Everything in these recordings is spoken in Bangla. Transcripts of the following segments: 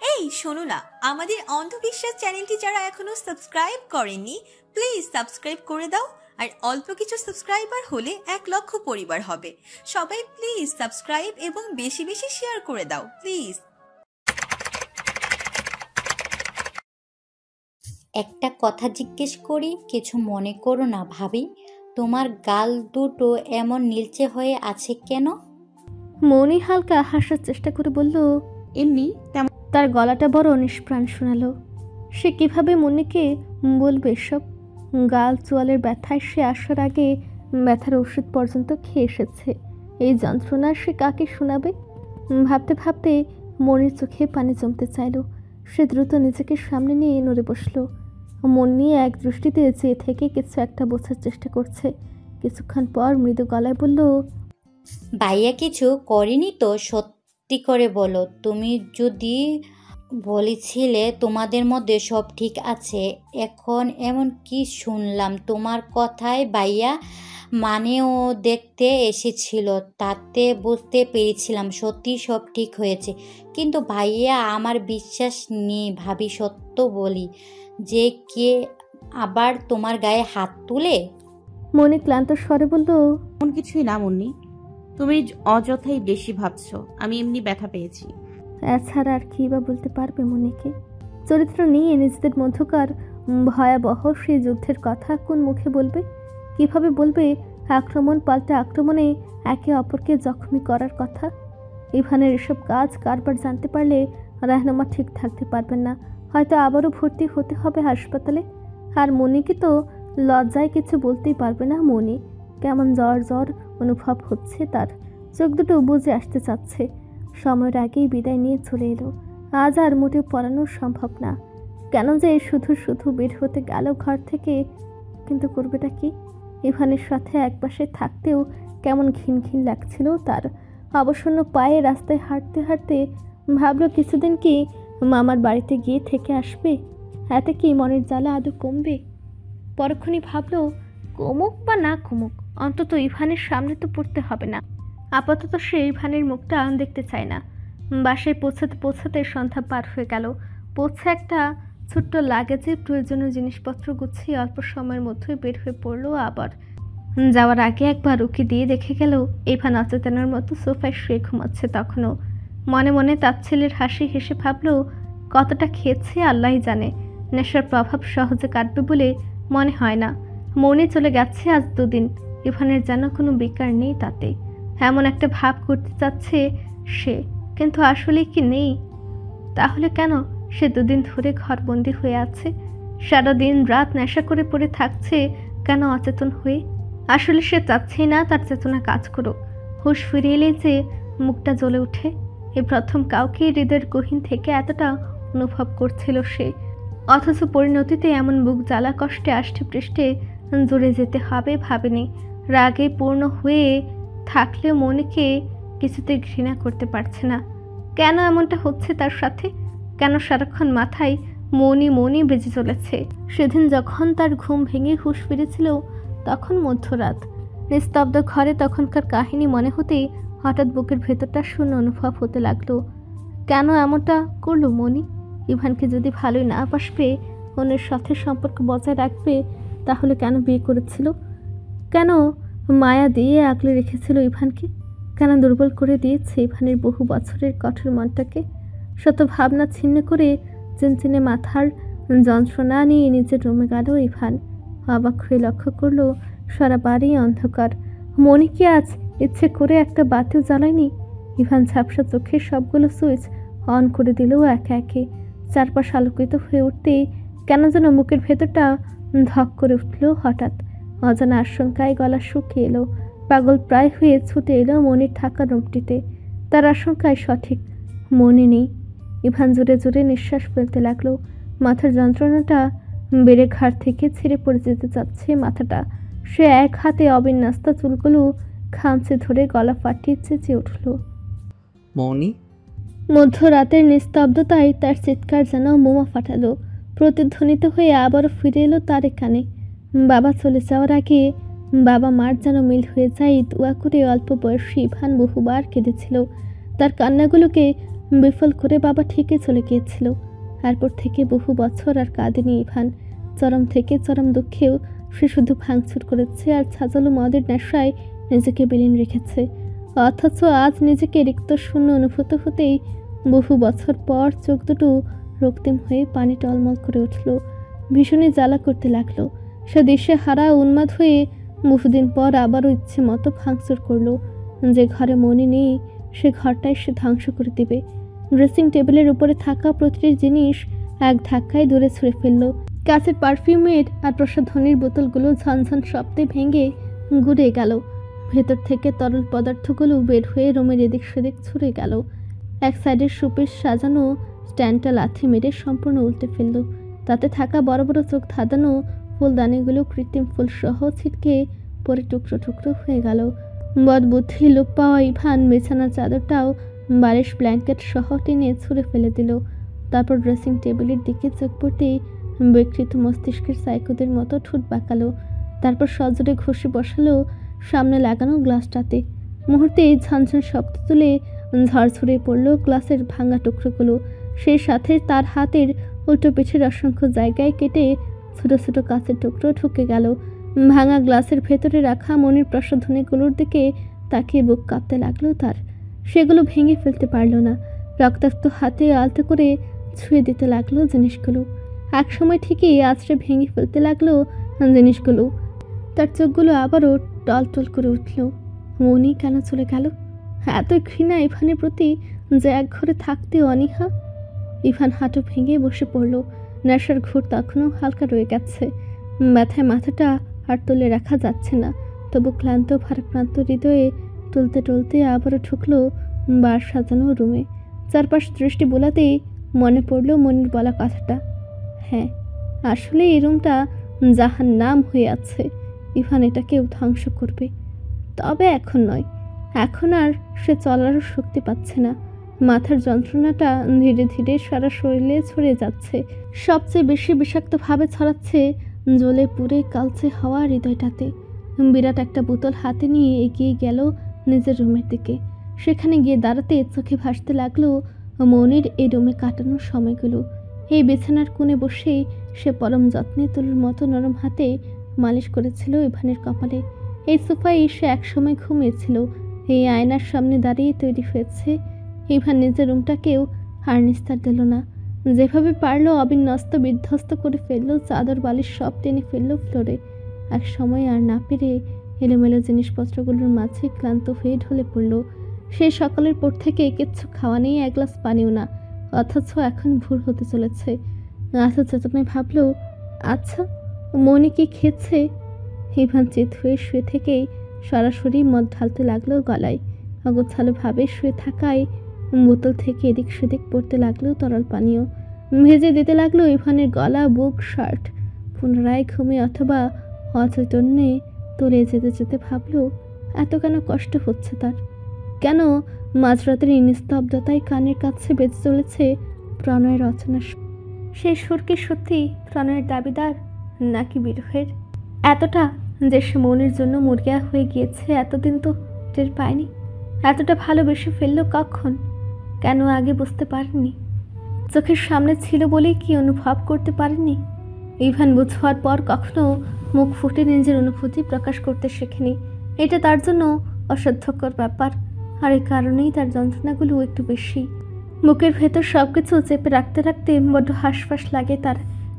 এই শোনো না, আমাদের অন্ধবিশ্বাস চ্যানেলটি যারা এখনো সাবস্ক্রাইব করেননি প্লিজ সাবস্ক্রাইব করে দাও। আর অল্প কিছু সাবস্ক্রাইবার হলে 1 লক্ষ পরিবার হবে। সবাই প্লিজ সাবস্ক্রাইব এবং বেশি বেশি শেয়ার করে দাও প্লিজ। একটা কথা জিজ্ঞেস করি, কিছু মনে করো না ভাবি, তোমার গাল দুটো এমন নীলচে হয়ে আছে কেন? মনি হালকা হাসার চেষ্টা করে বলল, এমনি। তার গলাটা বড় নিষ্প্রাণ শোনালো। সে কিভাবে মনিকে বলবে সব? গাল চোয়ালের ব্যথায় সে আসার আগে ব্যথার ওষুধ পর্যন্ত খেয়ে এসেছে। এই যন্ত্রণা সে কাকে শোনাবে? ভাবতে ভাবতে মনির চোখে পানি জমতে চাইল। সে দ্রুত নিজেকে সামনে নিয়ে নড়ে বসলো। মন নিয়ে এক দৃষ্টিতে চেয়ে থেকে কিছু একটা বোঝার চেষ্টা করছে। কিছুক্ষণ পর মৃদু গলায় বলল, ভাইয়া কিছু করেনি তো? সত্যি করে বলো, তুমি যদি বলেছিলে তোমাদের মধ্যে সব ঠিক আছে, এখন এমন কি শুনলাম তোমার কথায়? ভাইয়া মানেও দেখতে এসেছিল, তাতে বুঝতে পেরেছিলাম সত্যি সব ঠিক হয়েছে। কিন্তু ভাইয়া আমার বিশ্বাস নেই ভাবি, সত্য বলি যে কে আবার তোমার গায়ে হাত তুলে? মনি ক্লান্ত স্বরে বলল, এমন কিছুই না মুন্নি, তুমি অযথাই বেশি ভাবছো। আমি এমনি ব্যথা পেয়েছি। এছাড়া আর কি বা বলতে পারবে মনিকে? চরিত্র নিয়ে নিজেদের মধ্যকার ভয়াবহ সেই যুদ্ধের কথা কোন মুখে বলবে? কিভাবে বলবে আক্রমণ পাল্টা আক্রমণে একে অপরকে জখমি করার কথা? ইভানের এসব কাজ কারবার জানতে পারলে রাহনুমা ঠিক থাকতে পারবেন না, হয়তো আবারও ভর্তি হতে হবে হাসপাতালে। আর মনিকে তো লজ্জায় কিছু বলতেই পারবে না। মনি কেমন জ্বর জ্বর অনুভব হচ্ছে, তার চোখ দুটো বুঝে আসতে চাচ্ছে। সময়ের আগেই বিদায় নিয়ে চলে এলো। আজ আর মোটেও পড়ানো সম্ভব না। কেন যে শুধু শুধু বের হতে গেল ঘর থেকে? কিন্তু করবেটা কি? ইভানের সাথে একপাশে থাকতেও কেমন ঘিন ঘিন লাগছিল তার। অবসন্ন পায়ে রাস্তায় হাঁটতে হাঁটতে ভাবলো কিছুদিন কি মামার বাড়িতে গিয়ে থেকে আসবে। এতে কি মনের জ্বালা আদৌ কমবে? পরক্ষণই ভাবলো কমুক বা না কমুক, অন্তত ইভানের সামনে তো পড়তে হবে না। আপাতত সে ইভানের মুখটা দেখতে চায় না। বাসায় পৌঁছাতে পৌঁছাতে সন্ধ্যা পার হয়ে গেল। পৌঁছে একটা ছোট্ট লাগেজে প্রয়োজনীয় জিনিসপত্র গুছিয়ে অল্প সময়ের মধ্যে বের হয়ে পড়লো। আবার যাওয়ার আগে একবার উকি দিয়ে দেখে গেল ইভান অচেতনের মতো সোফায় শুয়ে ঘুমাচ্ছে তখনও। মনে মনে তাচ্ছিলের হাসি হেসে ভাবলো কতটা খেয়েছে আল্লাহই জানে। নেশার প্রভাব সহজে কাটবে বলে মনে হয় না। মনে চলে গেছে আজ 2 দিন। ইভানের যেন কোনো বিকার নেই তাতে। এমন একটা ভাব করতে চাচ্ছে সে, কিন্তু আসলে কি নেই? তাহলে কেন সে 2 দিন ধরে ঘরবন্দি হয়ে আছে? সারাদিন রাত নেশা করে পড়ে থাকছে কেন অচেতন হয়ে? আসলে সে চাচ্ছেই না তার চেতনা কাজ করুক। হুঁশ ফিরিয়ে এলে যে মুখটা জ্বলে ওঠে। এই প্রথম কাউকে হৃদয়ের গহীন থেকে এতটা অনুভব করছিল সে। অথচ পরিণতিতে এমন বুক জ্বালা কষ্টে আষ্টে পৃষ্ঠে জুড়ে যেতে হবে ভাবেনি। রাগে পূর্ণ হয়ে থাকলেও মনিকে কিছুতে ঘৃণা করতে পারছে না। কেন এমনটা হচ্ছে তার সাথে? কেন সারাক্ষণ মাথায় মনি মনি বেজে চলেছে? সেদিন যখন তার ঘুম ভেঙে হুঁশ ফিরেছিল তখন মধ্যরাত। নিস্তব্ধ ঘরে তখনকার কাহিনী মনে হতেই হঠাৎ বুকের ভেতরটা শূন্য অনুভব হতে লাগলো। কেন এমনটা করলো মনি? ইভানকে যদি ভালোই না বাসবে, অন্যের সাথে সম্পর্ক বজায় রাখবে, তাহলে কেন বিয়ে করেছিল? কেন মায়া দিয়ে আগলে রেখেছিল ইভানকে? কেন দুর্বল করে দিয়েছে ইভানের বহু বছরের কঠোর মনটাকে? শত ভাবনা ছিন্ন করে চিনচিনে মাথার যন্ত্রণা নিয়ে নিজের রুমে গেল ইভান। অবাক হয়ে লক্ষ্য করলো সারা বাড়ি অন্ধকার। মনিকে আজ ইচ্ছে করে একটা বাতিও জ্বালায়নি। ইভান ঝাপসা চোখে সবগুলো সুইচ অন করে দিল একে একে। চারপাশ আলোকিত হয়ে উঠতেই কেন যেন মুখের ভেতরটা ধক করে উঠল হঠাৎ। অজানা আশঙ্কায় গলা শুকিয়ে এলো। পাগল প্রায় হয়ে ছুটে এলো মনির থাকার রুমটিতে। তার আশঙ্কায় সঠিক, মনি নেই। ইভান জোরে জোরে নিঃশ্বাস ফেলতে লাগলো। মাথার যন্ত্রণাটা বেড়ে ঘাড় থেকে ছিঁড়ে পড়ে যেতে চাচ্ছে মাথাটা। সে এক হাতে অবিন্যস্ত চুলগুলো খামচে ধরে গলা ফাটিয়ে চেঁচিয়ে উঠল, মনি। মধ্যরাতের নিস্তব্ধতায় তার চিৎকার যেন বোমা ফাটালো। প্রতিধ্বনিত হয়ে আবারও ফিরে এলো তার কানে। বাবা চলে যাওয়ার আগে বাবা মার যেন মিল হয়ে যায় দোয়া করে অল্প বয়সী ইভান বহুবার কেঁদেছিল। তার কান্নাগুলোকে বিফল করে বাবা ঠিকই চলে গিয়েছিল। এরপর থেকে বহু বছর আর কাঁদেনি ইভান। চরম থেকে চরম দুঃখেও সে শুধু ভাঙচুর করেছে আর ছাজালো মদের নেশায় নিজেকে বিলীন রেখেছে। অথচ আজ নিজেকে রিক্ত শূন্য অনুভূত হতেই বহু বছর পর চোখ দুটো রক্তিম হয়ে পানি টলমল করে উঠল। ভীষণই জ্বালা করতে লাগলো। সে দিশে হারা উন্মাদ হয়ে বহুদিন পর আবারও ইচ্ছে মতো ভাঙচুর করলো। যে ঘরে মনি নেই সে ঘরটাই সে ধ্বংস করে দিবে। ড্রেসিং টেবিলের উপরে থাকা প্রতিটি জিনিস এক ধাক্কায় দূরে ছুঁড়ে ফেলল। কাছের পারফিউমের আর প্রসাধনীর বোতলগুলো ঝনঝন শব্দে ভেঙে গুড়ে গেল। ভেতর থেকে তরল পদার্থগুলো বের হয়ে রুমের এদিক সেদিক ছুঁড়ে গেল। এক সাইডের সুপের সাজানো স্ট্যান্ডটা লাথি মেরে সম্পূর্ণ উল্টে ফেলল। তাতে থাকা বড় বড় চোখ ধাঁধানো ফুলদানিগুলো কৃত্রিম ফুলসহ ছিটকে পরে টুকরো টুকরো হয়ে গেল। বদবুদ্ধি লোপ পাওয়া ইভান বিছানার চাদরটাও বালিশ ব্ল্যাঙ্কেট সহ টেনে ছুঁড়ে ফেলে দিল। তারপর ড্রেসিং টেবিলের দিকে চোখ পড়তেই বিকৃত মস্তিষ্কের সাইকোদের মতো ঠোঁট বাঁকালো। তারপর সজোরে ঘষে বসালো সামনে লাগানো গ্লাসটাতে। মুহূর্তেই ঝনঝন শব্দ তুলে ঝড় ছড়িয়ে পড়ল গ্লাসের ভাঙা টুকরোগুলো। সেই সাথে তার হাতের উল্টো পিঠের অসংখ্য জায়গায় কেটে ছোট ছোট কাঁচের টুকরো ঢুকে গেল। ভাঙা গ্লাসের ভেতরে রাখা মনির প্রসাধনীগুলোর দিকে তাকিয়ে বুক কাঁপতে লাগলো তার। সেগুলো ভেঙে ফেলতে পারল না। রক্তাক্ত হাতে আলতো করে ছুঁয়ে দিতে লাগলো জিনিসগুলো। একসময় ঠিকই আছড়ে ভেঙে ফেলতে লাগলো জিনিসগুলো। তার চোখগুলো আবারও টলটল করে উঠল। মনি কেন চলে গেল? এত ঘৃণা ইভানের প্রতি যে এক ঘরে থাকতে অনীহা। ইভান হাঁটু ভেঙে বসে পড়ল। নেশার ঘোর তখনও হালকা রয়ে গেছে। ব্যথায় মাথাটা আর তুলে রাখা যাচ্ছে না। তবু ক্লান্ত ভারাক্রান্ত হৃদয়ে তুলতে টলতে আবারও ঢুকলো বার সাজানো রুমে। চারপাশ দৃষ্টি বোলাতেই মনে পড়ল মনির বলা কথাটা। হ্যাঁ, আসলে এই রুমটা জাহান্নাম হয়ে আছে। ইভান এটাকেও ধ্বংস করবে। তবে এখন নয়। এখন আর সে চলারও শক্তি পাচ্ছে না। মাথার যন্ত্রণাটা ধীরে ধীরে সারা শরীরে ছড়িয়ে যাচ্ছে। সবচেয়ে বেশি বিষাক্তভাবে ছড়াচ্ছে জ্বলে পুড়ে কালচে হওয়া হৃদয়টাতে। বিরাট একটা বোতল হাতে নিয়ে এগিয়ে গেল নিজের রুমের দিকে। সেখানে গিয়ে দাঁড়াতে চোখে ভাসতে লাগলো মনির এই রুমে কাটানোর সময়গুলো। এই বিছানার কোণে বসেই সে পরম যত্নে তুলোর মতো নরম হাতে মালিশ করেছিল ইভানের কপালে। এই সোফায় সে একসময় ঘুমিয়েছিল। এই আয়নার সামনে দাঁড়িয়ে তৈরি হয়েছে। ইভান নিজের রুমটাকেও আর নিস্তার দিল না। যেভাবে পারলো অবিন্যস্ত বিধ্বস্ত করে ফেললো। চাদর বালিশ সব টেনে ফেললো ফ্লোরে। এক সময় আর না পেরে এলোমেলো জিনিসপত্রগুলোর মাঝে ক্লান্ত হয়ে ঢলে পড়ল। সেই সকালের পর থেকে কিচ্ছু খাওয়া নেই, এক গ্লাস পানিও না। অথচ এখন ভোর হতে চলেছে। আচ্ছা চেতনায় ভাবলো, আচ্ছা মনি কি খেয়েছে? ইভান চিত হয়ে শুয়ে থেকেই সরাসরি মদ ঢালতে লাগলো গলায়। অগোছালোভাবে শুয়ে থাকায় বোতল থেকে এদিক সেদিক পড়তে লাগলো তরল পানীয়। ভেজে দিতে লাগলো ইভানের গলা, বুক, শার্ট। পুনরায় ঘুমে অথবা অচৈতন্যে তলে যেতে যেতে ভাবলো, এত কেন কষ্ট হচ্ছে তার? কেন মাঝরাতের নিস্তব্ধতায় কানের কাছে বেজে চলেছে প্রণয়ের রচনা? সেই সুর কি সত্যি প্রণয়ের দাবিদার নাকি বিরহের? এতটা যে সে মনের জন্য মরিয়া হয়ে গিয়েছে এতদিন তো টের পায়নি। এতটা ভালোবেসে ফেললো কখন? কেন আগে বুঝতে পারেনি? চোখের সামনে ছিল বলেই কি অনুভব করতে পারেনি? ইভান বুঝবার পর কখনো মুখ ফুটে নিজের অনুভূতি প্রকাশ করতে শেখেনি। এটা তার জন্য অসাধ্যকর ব্যাপার। আর এই কারণেই তার যন্ত্রণাগুলো একটু বেশি। বুকের ভেতর সব কিছু চেপে রাখতে রাখতে বড্ড হাঁসফাঁস লাগে তার।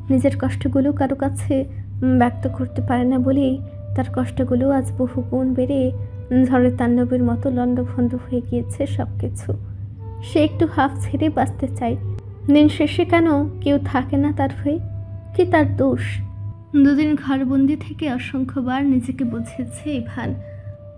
নিজের কষ্টগুলো কারো কাছে ব্যক্ত করতে পারে না বলেই তার কষ্টগুলো আজ বহু গুণ বেড়ে ঝড়ের তাণ্ডবের মতো লণ্ডভণ্ড হয়ে গিয়েছে সব কিছু। সে একটু হাফ ছেড়ে বাঁচতে চায়। দিন শেষে কেন কেউ থাকে না তার হয়ে? কি তার দোষ? দুদিন ঘরবন্দি থেকে অসংখ্যবার নিজেকে বুঝিয়েছে ইভান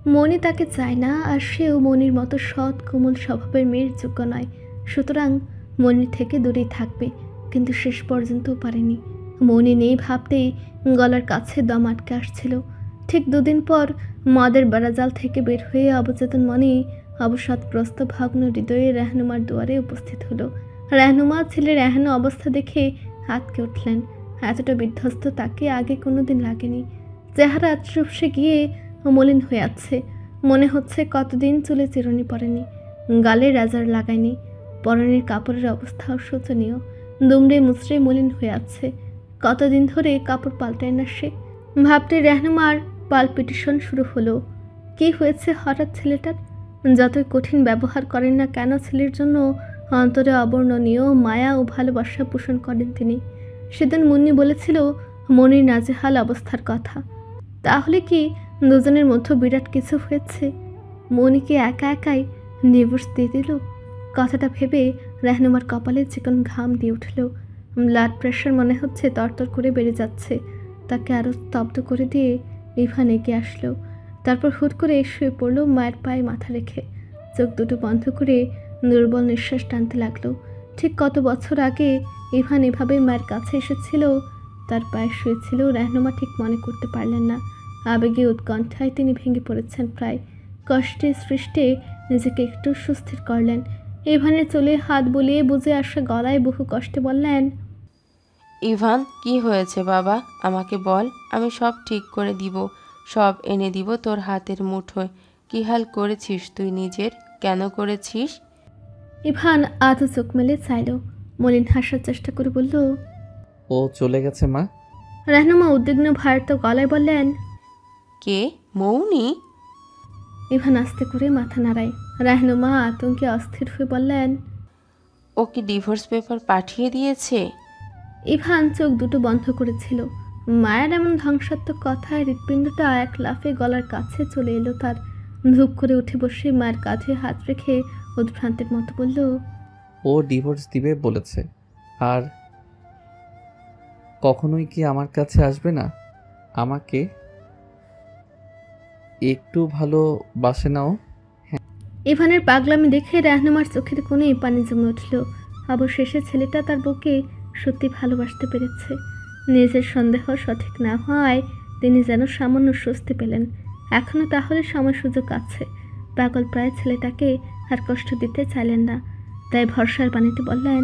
মনি তাকে চায় না, আর সেও মনির মতো সৎ কোমল স্বভাবের মেয়ের যোগ্য নয়। সুতরাং মনির থেকে দূরেই থাকবে। কিন্তু শেষ পর্যন্তও পারেনি। মনি নেই ভাবতেই গলার কাছে দম আটকে আসছিল। ঠিক দুদিন পর মদের বেড়াজাল থেকে বের হয়ে অবচেতন মনে অবসাদগ্রস্ত ভগ্ন হৃদয়ে রেহনুমার দুয়ারে উপস্থিত হলো। রেহনুমা ছেলের এহেন অবস্থা দেখে আঁতকে উঠলেন। এতটা বিধ্বস্ত তাকে আগে কোনোদিন লাগেনি। চেহারা চুপসে গিয়ে মলিন হয়ে আছে। মনে হচ্ছে কতদিন চুলে চিরুনি পড়েনি, গালে রাজার লাগায়নি। পরনের কাপড়ের অবস্থাও শোচনীয়, দুমড়ে মুচড়ে মলিন হয়ে আছে। কতদিন ধরে কাপড় পাল্টায় না সে। ভাবতে রেহনুমার পালপিটেশন শুরু হলো। কি হয়েছে হঠাৎ ছেলেটার? যতই কঠিন ব্যবহার করেন না কেন ছেলের জন্য অন্তরে অবর্ণনীয় মায়া ও ভালোবাসা পোষণ করেন তিনি। সেদিন মুন্নি বলেছিল মনির নাজেহাল অবস্থার কথা। তাহলে কি দুজনের মধ্যে বিরাট কিছু হয়েছে? মনিকে একা একাই ডিভোর্স দিয়ে দিল? কথাটা ভেবে রেহনুমার কপালে চিকন ঘাম দিয়ে উঠল। ব্লাড প্রেশার মনে হচ্ছে তরতর করে বেড়ে যাচ্ছে। তাকে আরও স্তব্ধ করে দিয়ে ইভান এগিয়ে আসলো। তারপর হুট করে শুয়ে পড়লো মায়ের পায়ে মাথা রেখে। চোখ দুটো বন্ধ করে দুর্বল নিঃশ্বাস টানতে লাগলো। ঠিক কত বছর আগে ইভান এভাবে মায়ের কাছে এসেছিল, তার পায়ে শুয়েছিল, রেহনুমা ঠিক মনে করতে পারলেন না। আবেগে উৎকণ্ঠায় তিনি ভেঙে পড়েছেন প্রায়। কষ্টে সৃষ্টে নিজেকে একটু সুস্থির করলেন। ইভানের চুলে হাত বুলিয়ে বুঝে আসা গলায় বহু কষ্টে বললেন, ইভান, কি হয়েছে বাবা? আমাকে বল, আমি সব ঠিক করে দিব, সব এনে দিব তোর হাতের মুঠোয়। কি হাল করেছিস তুই নিজের? কেন করেছিস? ইভান আধো চোখ মেলে চাইল। মলিন হাসার চেষ্টা করে বলল, ও চলে গেছে মা। রেহনুমা উদ্বিগ্ন ভারার্ত গলায় বললেন, কে? মৌনি? ইভান আস্তে করে মাথা নাড়ায়। রেহনুমা আতঙ্কে অস্থির হয়ে বললেন, ও কি ডিভোর্স পেপার পাঠিয়ে দিয়েছে? ইভান চোখ দুটো বন্ধ করেছিল। মায়ের এমন ধ্বংসাত্মক কথায় হৃৎপিণ্ডটা এক লাফে গলার কাছে চলে এলো তার। ধূপ করে উঠে বসে মায়ের কাঁধে হাত রেখে উদ্ভ্রান্তের মতো বলল, ও ডিভোর্স দিবে বলেছে। আর কখনোই কি আমার কাছে আসবে না? আমাকে একটু ভালোবাসে না ও? ইভানের পাগলামি দেখে রেহনুমার চোখের কোণে পানি জমে উঠল। অবশেষে ছেলেটা তার বউকে সত্যি ভালোবাসতে পেরেছে। নিজের সন্দেহ সঠিক না হওয়ায় তিনি যেন সামান্য স্বস্তি পেলেন। এখনও তাহলে সময় সুযোগ আছে। পাগল প্রায় ছেলেটাকে আর কষ্ট দিতে চাইলেন না, তাই ভরসার পানিতে বললেন,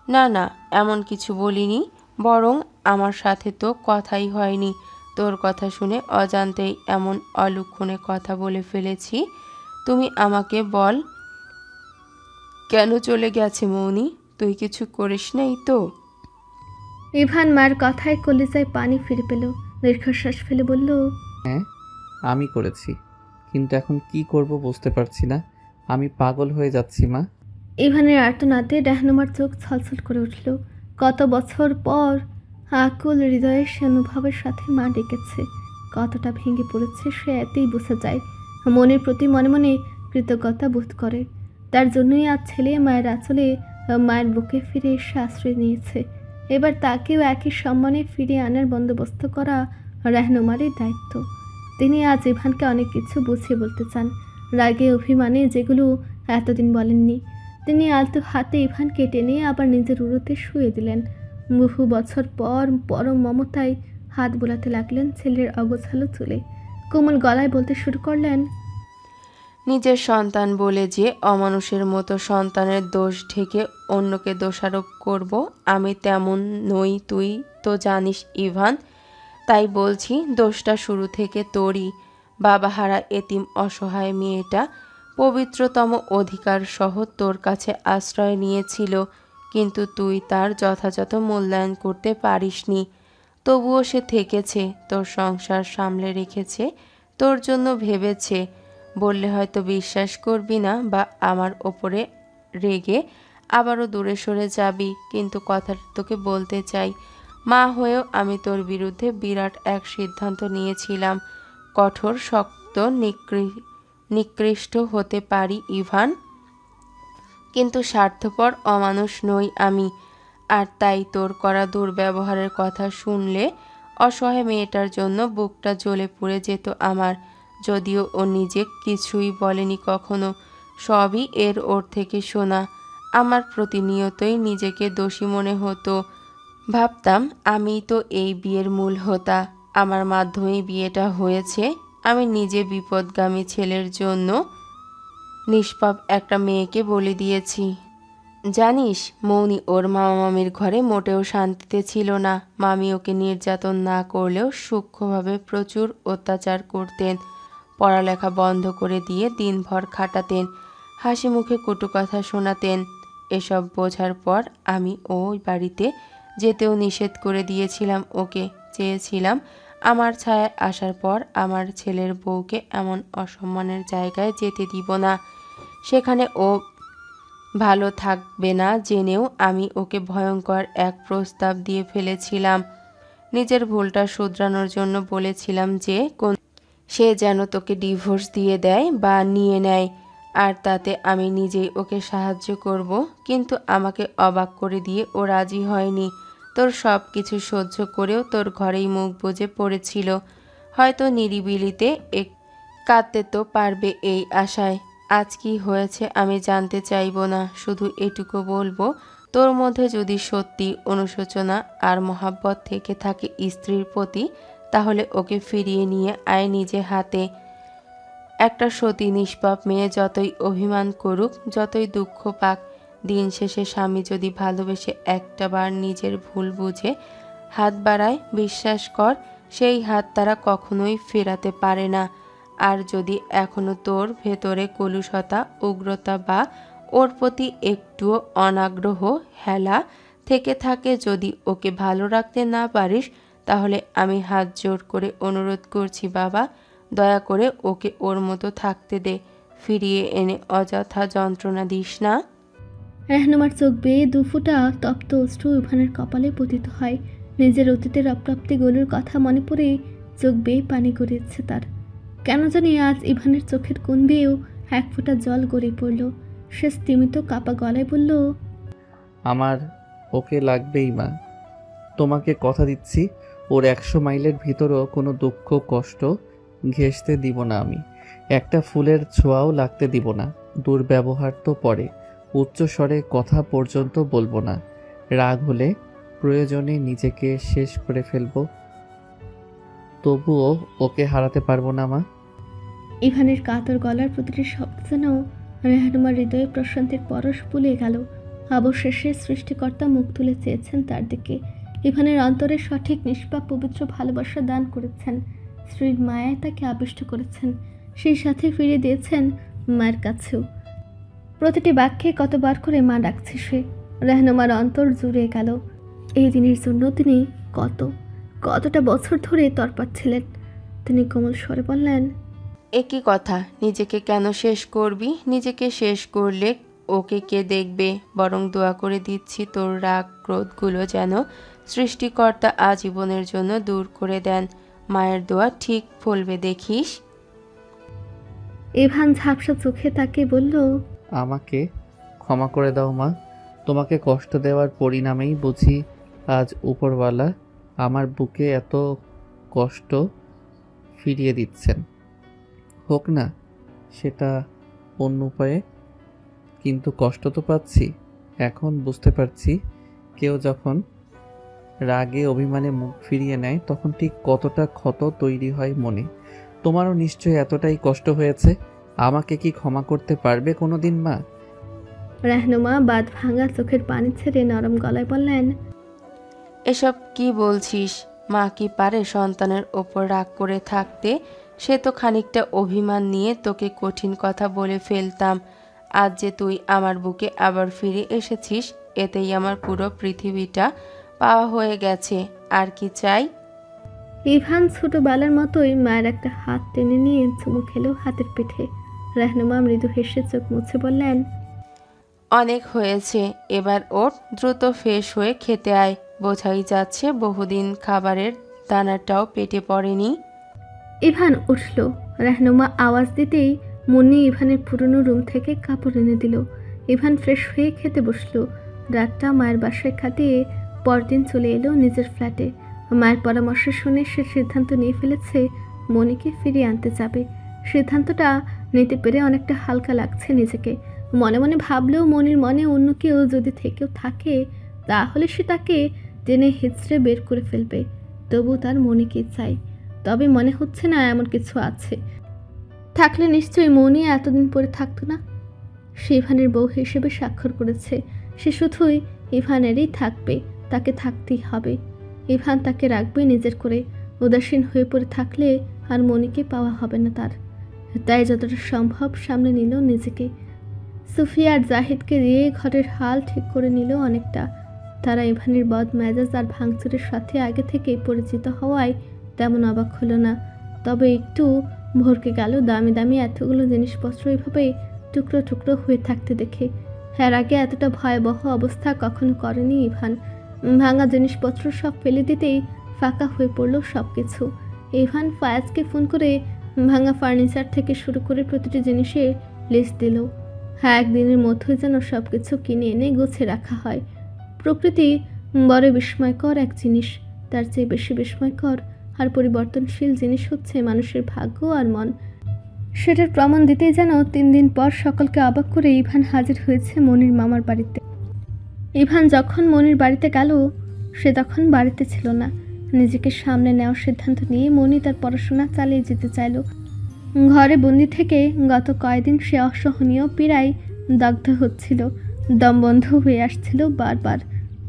না না, এমন কিছু বলিনি, বরং আমার সাথে তো কথাই হয়নি। তোর কথা শুনে অজান্তেই এমন অলক্ষণে কথা বলে ফেলেছি। তুমি আমাকে বল, কেন চলে গেছে মৌনি? তুই কিছু করিস নাই তো? ইভান মার কথায় কলিজায় পানি ফিরে পেল। দীর্ঘশ্বাস ফেলে বলল, হ্যাঁ, আমি করেছি, কিন্তু এখন কি করব বুঝতে পারছি না। আমি পাগল হয়ে যাচ্ছি মা। ইভানের আর্তনাদে রেহনুমার চোখ ছলছল করে উঠল। কত বছর পর আকুল হৃদয়ে সে অনুভবের সাথে মা ডেকেছে। কতটা ভেঙে পড়েছে সে এতেই বোঝা যায়। মনের প্রতি মনে মনে কৃতজ্ঞতা বোধ করে। তার জন্যই আজ ছেলে মায়ের আঁচলে মায়ের বুকে ফিরে এসে আশ্রয় নিয়েছে। এবার তাকেও একই সম্মানে ফিরিয়ে আনার বন্দোবস্ত করা রেহনুমারই দায়িত্ব। তিনি আজ ইভানকে অনেক কিছু বুঝিয়ে বলতে চান, রাগে অভিমানে যেগুলো এতদিন বলেননি। তিনি আলতো হাতে ইভানকে টেনে আবার নিজের উরুতে শুয়ে দিলেন। বহু বছর পর পরম মমতায় হাত বোলাতে লাগলেন ছেলের অগোছালো চুলে। কোমল গলায় বলতে শুরু করলেন, নিজের সন্তান বলে যে অমানুষের মতো সন্তানের দোষ ঢেকে অন্যকে দোষারোপ করব, আমি তেমন নই, তুই তো জানিস ইভান। তাই বলছি, দোষটা শুরু থেকে তোরই। বাবাহারা এতিম অসহায় মেয়েটা পবিত্রতম অধিকার সহ তোর কাছে আশ্রয় নিয়েছিল, কিন্তু তুই তার যথাযথ মূল্যায়ন করতে পারিসনি। তবুও সে থেকেছে, তোর সংসার সামলে রেখেছে, তোর জন্য ভেবেছে। বললে হয়তো বিশ্বাস করবি না বা আমার ওপরে রেগে আবারও দূরে সরে যাবি, কিন্তু কথাটা তোকে বলতে চাই। মা হয়েও আমি তোর বিরুদ্ধে বিরাট এক সিদ্ধান্ত নিয়েছিলাম। কঠোর, শক্ত, নিকৃষ্ট হতে পারি ইভান, কিন্তু স্বার্থপর অমানুষ নই আমি। আর তাই তোর করা দুর্ব্যবহারের কথা শুনলে অসহায় মেয়েটার জন্য বুকটা জ্বলে পুড়ে যেত আমার। যদিও ও নিজে কিছুই বলেনি কখনো, সবই ওর থেকে শোনা। আমার প্রতিনিয়তই নিজেকে দোষী মনে হতো। ভাবতাম আমি তো এই বিয়ের মূল হোতা, আমার মাধ্যমেই বিয়েটা হয়েছে। আমি নিজে বিপদগামী ছেলের জন্য নিষ্পাপ একটা মেয়েকে বলে দিয়েছি। জানিস মৌনি ওর মামা মামির ঘরে মোটেও শান্তিতে ছিল না। মামি ওকে নির্যাতন না করলেও সূক্ষ্মভাবে প্রচুর অত্যাচার করতেন। পড়ালেখা বন্ধ করে দিয়ে দিনভর খাটাতেন, হাসি মুখে কটু কথা শোনাতেন। এসব বোঝার পর আমি ওই বাড়িতে যেতেও নিষেধ করে দিয়েছিলাম ওকে। চেয়েছিলাম আমার ছায়ায় আসার পর আমার ছেলের বউকে এমন অসম্মানের জায়গায় যেতে দিব না। সেখানে ও ভালো থাকবে না জেনেও আমি ওকে ভয়ঙ্কর এক প্রস্তাব দিয়ে ফেলেছিলাম। নিজের ভুলটা শুধরানোর জন্য বলেছিলাম যে সে যেন তোকে ডিভোর্স দিয়ে দেয় বা নিয়ে নেয়, আর তাতে আমি নিজেই ওকে সাহায্য করব। কিন্তু আমাকে অবাক করে দিয়ে ও রাজি হয়নি। তোর সব কিছু সহ্য করেও তোর ঘরেই মুখ বুজে পড়েছিল। হয়তো নিরিবিলিতে কাঁদতে তো পারবে এই আশায়। আজ কি হয়েছে আমি জানতে চাইব না, শুধু এটুকু বলবো, তোর মধ্যে যদি সত্যি অনুশোচনা আর মহাব্বত থেকে থাকে স্ত্রীর প্রতি, তাহলে ওকে ফিরিয়ে নিয়ে আয় নিজে হাতে। একটা সতী নিষ্পাপ মেয়ে যতই অভিমান করুক, যতই দুঃখ পাক, দিন শেষে স্বামী যদি ভালোবেসে একটাবার নিজের ভুল বুঝে হাত বাড়ায়, বিশ্বাস কর সেই হাত তারা কখনোই ফেরাতে পারে না। আর যদি এখনো তোর ভেতরে কলুষতা, উগ্রতা বা ওর প্রতি একটুও অনাগ্রহ, হেলা থেকে থাকে, যদি ওকে ভালো রাখতে না পারিস, তাহলে আমি হাত জোর করে অনুরোধ করছি বাবা, দয়া করে ওকে ওর মতো থাকতে দে, ফিরিয়ে এনে অযথা যন্ত্রণা দিস না। রেহনুমার চোখ বেয়ে দুফোঁটা তপ্ত অশ্রু ইভানের কপালে পতিত হয়। নিজের অতীতের অপ্রাপ্তিগুলোর কথা মনে পড়ে চোখ বেয়ে পানি গড়িয়েছে তার। কেন জানি আজ ইভানের চোখের কোণ বেয়েও এক ফোঁটা জল গড়িয়ে পড়ল। সে স্তিমিত কাপা গলায় বলল, আমার ওকে লাগবেই মা, তোমাকে কথা দিচ্ছি, ওর 100 মাইলের ভিতরেও কোনো দুঃখ কষ্ট ঘেঁষতে দিব না আমি, একটা ফুলের ছোঁয়াও লাগতে দিব না। দুর্ব্যবহার তো পরে, উচ্চ স্বরে কথা পর্যন্ত বলবো না। রাগ হলে প্রয়োজনে নিজেকে শেষ করে ফেলবো, তবুও ওকে হারাতে পারবো না মা। ইভানের কাতর গলার প্রতিটি শব্দ যেন রেহনুমার হৃদয়ে প্রশান্তির পরশ বুলিয়ে গেল। অবশেষে সৃষ্টিকর্তা মুখ তুলে চেয়েছেন তার দিকে। ইভানের অন্তরে সঠিক নিষ্পাপ পবিত্র ভালোবাসা দান করেছেন। স্ত্রীর মায়ায় তাকে আবিষ্ট করেছেন, সেই সাথে ফিরিয়ে দিয়েছেন মায়ের কাছেও। প্রতিটি বাক্যে কতবার করে মা ডাকছে সে। রেহনুমার অন্তর জুড়ে গেল। এই দিনের জন্য তিনি কতটা বছর ধরে তরপাচ্ছিলেন। তিনি কোমল স্বরে বললেন, একই কথা, নিজেকে কেন শেষ করবি? নিজেকে শেষ করলে ওকে কে দেখবে? বরং দোয়া করে দিচ্ছি তোর রাগ ক্রোধগুলো যেন সৃষ্টিকর্তা আজীবনের জন্য দূর করে দেন। মায়ের দোয়া ঠিক ফলবে দেখিস। ইভান ঝাপসা চোখে তাকে বলল, আমাকে ক্ষমা করে দাও মা, তোমাকে কষ্ট দেওয়ার পরিণামেই বুঝি আজ উপরওয়ালা আমার বুকে এত কষ্ট ফিরিয়ে দিচ্ছেন। হোক না সেটা অন্য উপায়ে, কিন্তু কষ্ট তো পাচ্ছি। এখন বুঝতে পারছি কেউ যখন রাগে অভিমানে মুখ ফিরিয়ে নেয় তখন ঠিক কতটা ক্ষত তৈরি হয় মনে। তোমারও নিশ্চয়ই এতটাই কষ্ট হয়েছে, আমাকে কি ক্ষমা করতে পারবে কোনোদিন মা? রেহনুমা বাদ ভাঙা চোখের পানি ছেড়ে নরম গলায় বললেন, এসব কি বলছিস? মা কি পারে সন্তানের ওপর রাগ করে থাকতে? সে তো খানিকটা অভিমান নিয়ে তোকে কঠিন কথা বলে ফেলতাম। আজ যে তুই আমার বুকে আবার ফিরে এসেছিস, এতেই আমার পুরো পৃথিবীটা পাওয়া হয়ে গেছে। আর কি চাই? ইভান ছোটবেলার মতোই মায়ের একটা হাত টেনে নিয়ে চুমু খেলো হাতের পিঠে। রেহনুমা মৃদু হেসে চোখ মুছে বললেন, অনেক হয়েছে, এবার ওঠ, দ্রুত ফ্রেশ হয়ে খেতে আয়। বোঝাই যাচ্ছে বহুদিন খাবারের দানাটাও পেটে পড়েনি। ইভান উঠল। রেহনুমা আওয়াজ দিতেই মুন্নি ইভানের পুরনো রুম থেকে কাপড় এনে দিল। ইভান ফ্রেশ হয়ে খেতে বসলো। রাতটা মায়ের বাসায় কাটিয়ে পরদিন চলে এলো নিজের ফ্ল্যাটে। মায়ের পরামর্শ শুনে সে সিদ্ধান্ত নিয়ে ফেলেছে মনিকে ফিরিয়ে আনতে যাবে। সিদ্ধান্তটা নিতে পেরে অনেকটা হালকা লাগছে নিজেকে। মনে মনে ভাবলেও মনির মনে অন্য কেউ যদি থেকেও থাকে, তাহলে সে তাকে টেনে হিচড়ে বের করে ফেলবে। তবু তার মনিকে চাই। তবে মনে হচ্ছে না এমন কিছু আছে। থাকলে নিশ্চয়ই মনি এতদিন পরে থাকতো না। সে ইভানের বউ হিসেবে স্বাক্ষর করেছে। সে শুধুই ইভানেরই থাকবে, তাকে থাকতেই হবে। ইভান তাকে রাখবে নিজের করে। উদাসীন হয়ে পড়ে থাকলে আর মনিকে পাওয়া হবে না তার। তাই যতটা সম্ভব সামনে নিল নিজেকে। সুফিয়া আর জাহিদকে দিয়ে ঘরের হাল ঠিক করে নিল অনেকটা। তারা ইভানের বদ মেজাজ আর ভাঙচুরের সাথে আগে থেকেই পরিচিত হওয়ায় তেমন অবাক হলো না। তবে একটু ভরকে গেল দামি দামি এতগুলো জিনিসপত্র এভাবে টুকরো টুকরো হয়ে থাকতে দেখে। এর আগে এতটা ভয়াবহ অবস্থা কখনো করেনি ইভান। ভাঙা জিনিসপত্র সব ফেলে দিতেই ফাঁকা হয়ে পড়ল সব কিছু। ইভান ফায়াজকে ফোন করে ভাঙা ফার্নিচার থেকে শুরু করে প্রতিটি জিনিসের লিস্ট দিল। হ্যাঁ, একদিনের মধ্যেই যেন সব কিছু কিনে এনে গুছিয়ে রাখা হয়। প্রকৃতি বড় বিস্ময়কর এক জিনিস। তার চেয়ে বেশি বিস্ময়কর আর পরিবর্তনশীল জিনিস হচ্ছে মানুষের ভাগ্য আর মন। সেটার প্রমাণ দিতেই যেন 3 দিন পর সকলকে অবাক করে ইভান হাজির হয়েছে মনির মামার বাড়িতে। ইভান যখন মনির বাড়িতে গেল সে তখন বাড়িতে ছিল না। নিজেকে সামনে নেওয়ার সিদ্ধান্ত নিয়ে মনি তার পড়াশোনা চালিয়ে যেতে চাইল। ঘরে বন্দি থেকে গত কয়েকদিন সে অসহনীয় পীড়ায় দগ্ধ হচ্ছিল। দম বন্ধ হয়ে আসছিল বারবার।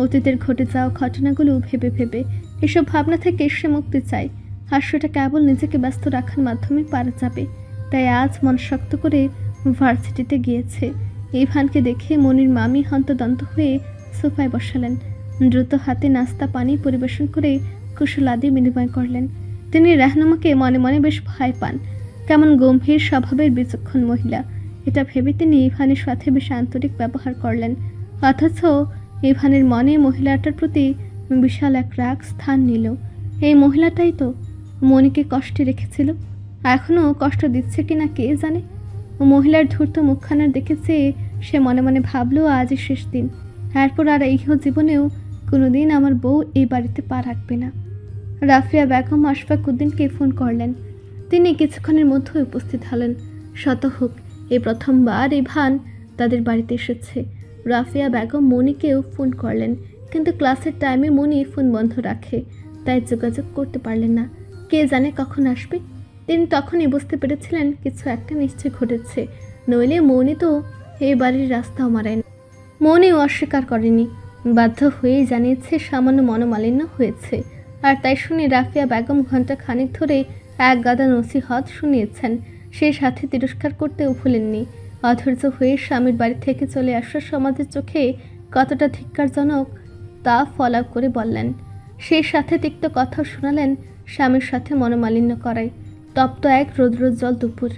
অতীতের ঘটে যাওয়া ঘটনাগুলো ভেবে ভেবে এসব ভাবনা থেকে সে মুক্তি চায়। আর সেটা কেবল নিজেকে ব্যস্ত রাখার মাধ্যমে পারা যাবে। তাই আজ মন শক্ত করে ভার্সিটিতে গিয়েছে। ইভানকে দেখে মনির মামি হন্তদন্ত হয়ে সোফায় বসালেন। দ্রুত হাতে নাস্তা পানি পরিবেশন করে কুশলাদি বিনিময় করলেন। তিনি রেহনুমাকে মনে মনে বেশ ভয় পান। কেমন গম্ভীর স্বভাবের বিচক্ষণ মহিলা, এটা ভেবে তিনি ইভানের সাথে বেশ আন্তরিক ব্যবহার করলেন। অথচ ইভানের মনে মহিলাটার প্রতি বিশাল এক রাগ স্থান নিল। এই মহিলাটাই তো মনিকে কষ্টে রেখেছিল, এখনও কষ্ট দিচ্ছে কিনা কে জানে। মহিলার ধূর্ত মুখখানার দেখেছে সে মনে মনে ভাবলো আজই শেষ দিন। এরপর আর ইহ জীবনেও কোনোদিন আমার বউ এই বাড়িতে পা রাখবে না। রাফিয়া বেগম আশফাক উদ্দিনকে ফোন করলেন। তিনি কিছুক্ষণের মধ্যে উপস্থিত হলেন। শত হোক, এই প্রথমবার ইভান তাদের বাড়িতে এসেছে। রাফিয়া বেগম মনিকেও ফোন করলেন, কিন্তু ক্লাসের টাইমে মনি ফোন বন্ধ রাখে, তাই যোগাযোগ করতে পারলেন না। কে জানে কখন আসবে। তিনি তখনই বুঝতে পেরেছিলেন কিছু একটা নিশ্চয় ঘটেছে, নইলে মনি তো এই বাড়ির রাস্তাও মারায়নি। মনিও অস্বীকার করেনি, বাধ্য হয়েই জানিয়েছে সামান্য মনোমালিন্য হয়েছে। আর তাই শুনে রাফিয়া বেগম ঘন্টা খানিক ধরে এক গাদা নসিহত শুনিয়েছেন। সেই সাথে তিরস্কার করতেও ভুলেননি। অধৈর্য হয়ে স্বামীর বাড়ি থেকে চলে আসা সমাজের চোখে কতটা ধিক্কারজনক তা ফলাও করে বললেন। সেই সাথে তিক্ত কথাও শোনালেন স্বামীর সাথে মনোমালিন্য করায়। তপ্ত এক রৌদ্রোজ্জ্বল দুপুর।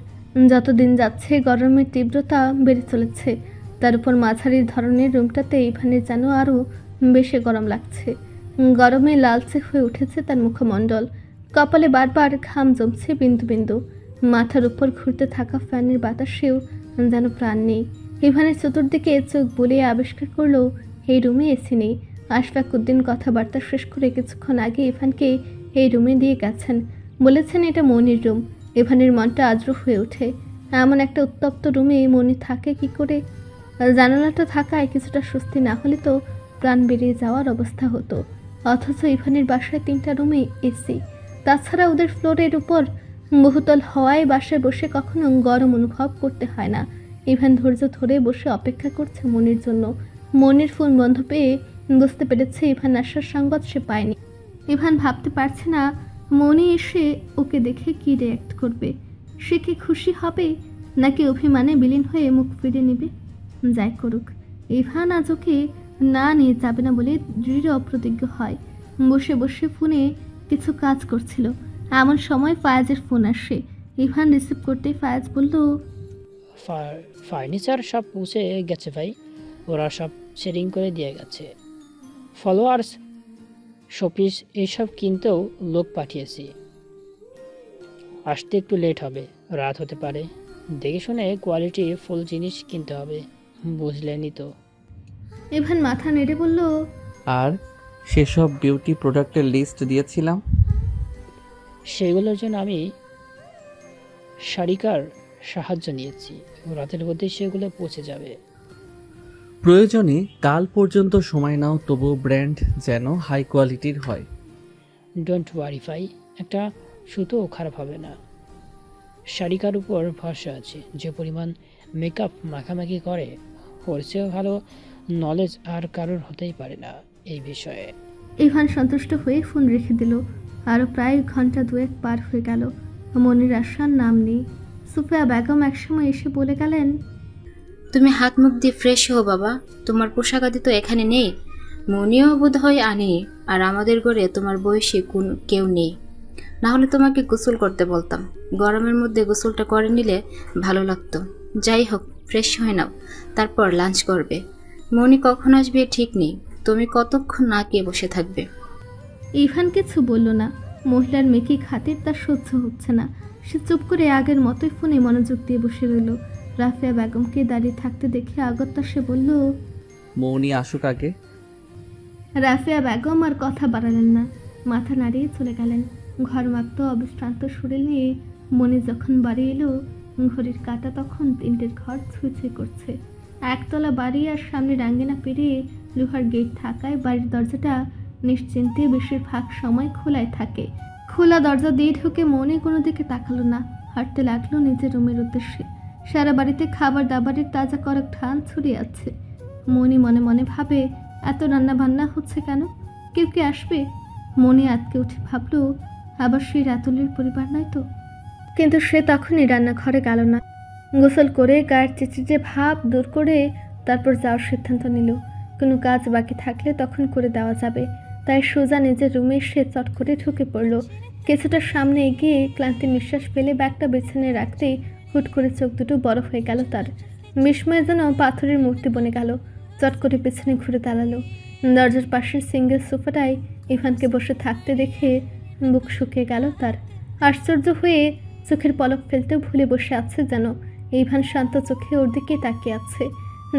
যতদিন যাচ্ছে গরমের তীব্রতা বেড়ে চলেছে। তার উপর মাঝারি ধরনের রুমটাতে ইভানের যেন আরও বেশি গরম লাগছে। গরমে লালচে হয়ে উঠেছে তার মুখমণ্ডল। কপালে বারবার ঘাম জমছে বিন্দু বিন্দু। মাথার উপর ঘুরতে থাকা ফ্যানের বাতাসেও যেন প্রাণ নেই। ইভানের চতুর্দিকে চোখ বুলিয়ে আবিষ্কার করলো এই রুমে এসি নেই। আশফাক উদ্দিন কথাবার্তা শেষ করে কিছুক্ষণ আগে ইভানকে এই রুমে দিয়ে গেছেন। বলেছেন এটা মনির রুম। ইভানের মনটা আর্দ্র হয়ে ওঠে। এমন একটা উত্তপ্ত রুমে মনি থাকে কি করে? জানালাটা থাকায় কিছুটা স্বস্তি না হলে তো প্রাণ বেরিয়ে যাওয়ার অবস্থা হতো। অথচ ইভানের বাসায় 3টা রুমে এসি। তাছাড়া ওদের ফ্লোরের উপর বহুতল হওয়ায় বাসায় বসে কখনো গরম অনুভব করতে হয় না। ইভান ধৈর্য ধরে বসে অপেক্ষা করছে মনির জন্য। মনির ফোন বন্ধ পেয়ে বুঝতে পেরেছে ইভান আসার সংবাদ সে পায়নি। ইভান ভাবতে পারছে না মনি এসে ওকে দেখে কি রিঅ্যাক্ট করবে। সে কি খুশি হবে নাকি অভিমানে বিলীন হয়ে মুখ ফিরে নেবে? যাই করুক, ইভান আজ ওকে না নিয়ে যাবে না বলে দৃঢ় অপ্রতিজ্ঞ হয়। বসে বসে ফোনে কিছু কাজ করছিল, এমন সময় ফায়াজের ফোন আসে। ইভান রিসিভ করতে ফায়াজ বলল, ফার্নিচার সব পৌঁছে গেছে ভাই, ওরা সব সেটিং করে দিয়ে গেছে। ফলোয়ার্স, শোপিস এইসব কিনতেও লোক পাঠিয়েছি। আসতে একটু লেট হবে, রাত হতে পারে। দেখে শুনে কোয়ালিটি ফুল জিনিস কিনতে হবে, বুঝলেনই তো। ইভান মাথা নেড়ে বলল, আর সেসব বিউটি প্রোডাক্টের লিস্ট দিয়েছিলাম, সেগুলোর জন্য আমি শারিকার সাহায্য নিয়েছি। রাতের মধ্যে সেগুলো পৌঁছে যাবে। প্রয়োজনে কাল পর্যন্ত সময় নাও, তবু ব্র্যান্ড যেন হাই কোয়ালিটির হয়। ডোন্ট ওয়ারি ভাই, একটা সুতোও খারাপ হবে না। শারিকার উপর ভরসা আছে। যে পরিমাণ মেকআপ মাখামাখি করে, ওর চেয়েও ভালো নলেজ আর কারোর হতেই পারে না এই বিষয়ে। ইভান সন্তুষ্ট হয়ে ফোন রেখে দিল। আরও প্রায় ঘন্টা 2 পার হয়ে গেল। মনির আসার নাম নেই। সুফিয়া বেগম একসময় এসে বলে গেলেন, তুমি হাত মুখ দিয়ে ফ্রেশ হও বাবা, তোমার পোশাক আদি তো এখানে নেই, মনিও বোধ হয় আনি, আর আমাদের ঘরে তোমার বয়সী কেউ নেই, না হলে তোমাকে গোসল করতে বলতাম, গরমের মধ্যে গোসলটা করে নিলে ভালো লাগতো। যাই হোক, ফ্রেশ হয়ে নাও, তারপর লাঞ্চ করবে। মনি কখন আসবে ঠিক নেই, তুমি কতক্ষণ না খেয়ে বসে থাকবে। ইভান কিছু বলল না। মহিলার মেকি খাতির তার সহ্য হচ্ছে না। সে চুপ করে আগের মতোই ফোনে মনোযোগ দিয়ে বসে রইল। রাফিয়া বেগমকে দাঁড়িয়ে থাকতে দেখে আগত্যা সে বলল, মৌনি আসুক আগে। রাফিয়া বেগম আর কথা বাড়ালেন না, মাথা নাড়িয়ে চলে গেলেন। ঘর মাত্র অবিশ্রান্ত শরীর নিয়ে মনে যখন বাড়ি এলো, ঘড়ির কাঁটা তখন 3টের ঘর ছুঁই ছুঁই করছে। একতলা বাড়ি আর সামনে রাঙ্গিনা পেরিয়ে লোহার গেট থাকায় বাড়ির দরজাটা নিশ্চিন্তে বেশিরভাগ সময় খোলাই থাকে। খোলা দরজা দিয়ে ঢুকে মনে কোনো দিকে তাকালো না, হাঁটতে লাগলো নিজের রুমের উদ্দেশ্যে। সারা বাড়িতে খাবার দাবারের তাজা করক ঠান ছড়িয়ে আছে। মনি মনে মনে ভাবে, এত রান্না বান্না হচ্ছে কেন, কেউ কি আসবে? মনে আটকে উঠে ভাবলো, আবার সেই রাতুলের পরিবার নয় তো। কিন্তু সে তখনই রান্নাঘরে গেল না। গোসল করে গায়ের চিচিটে ভাব দূর করে তারপর যাওয়ার সিদ্ধান্ত নিল। কোনো কাজ বাকি থাকলে তখন করে দেওয়া যাবে। তাই সোজা নিজের রুমে সে চট করে ঢুকে পড়ল। কিছুটা সামনে এগিয়ে ক্লান্তি নিঃশ্বাস ফেলে ব্যাগটা বিছানায় রাখতেই হুট করে চোখ দুটো বড় হয়ে গেল তার। বিস্ময় যেন পাথরের মূর্তি বনে গেল। চট করে পেছনে ঘুরে দাঁড়ালো। দরজার পাশের সিঙ্গেল সোফাটায় ইভানকে বসে থাকতে দেখে বুক শুকিয়ে গেল তার। আশ্চর্য হয়ে চোখের পলক ফেলতেও ভুলে বসে আছে যেন। ইভান শান্ত চোখে ওর দিকে তাকিয়ে আছে,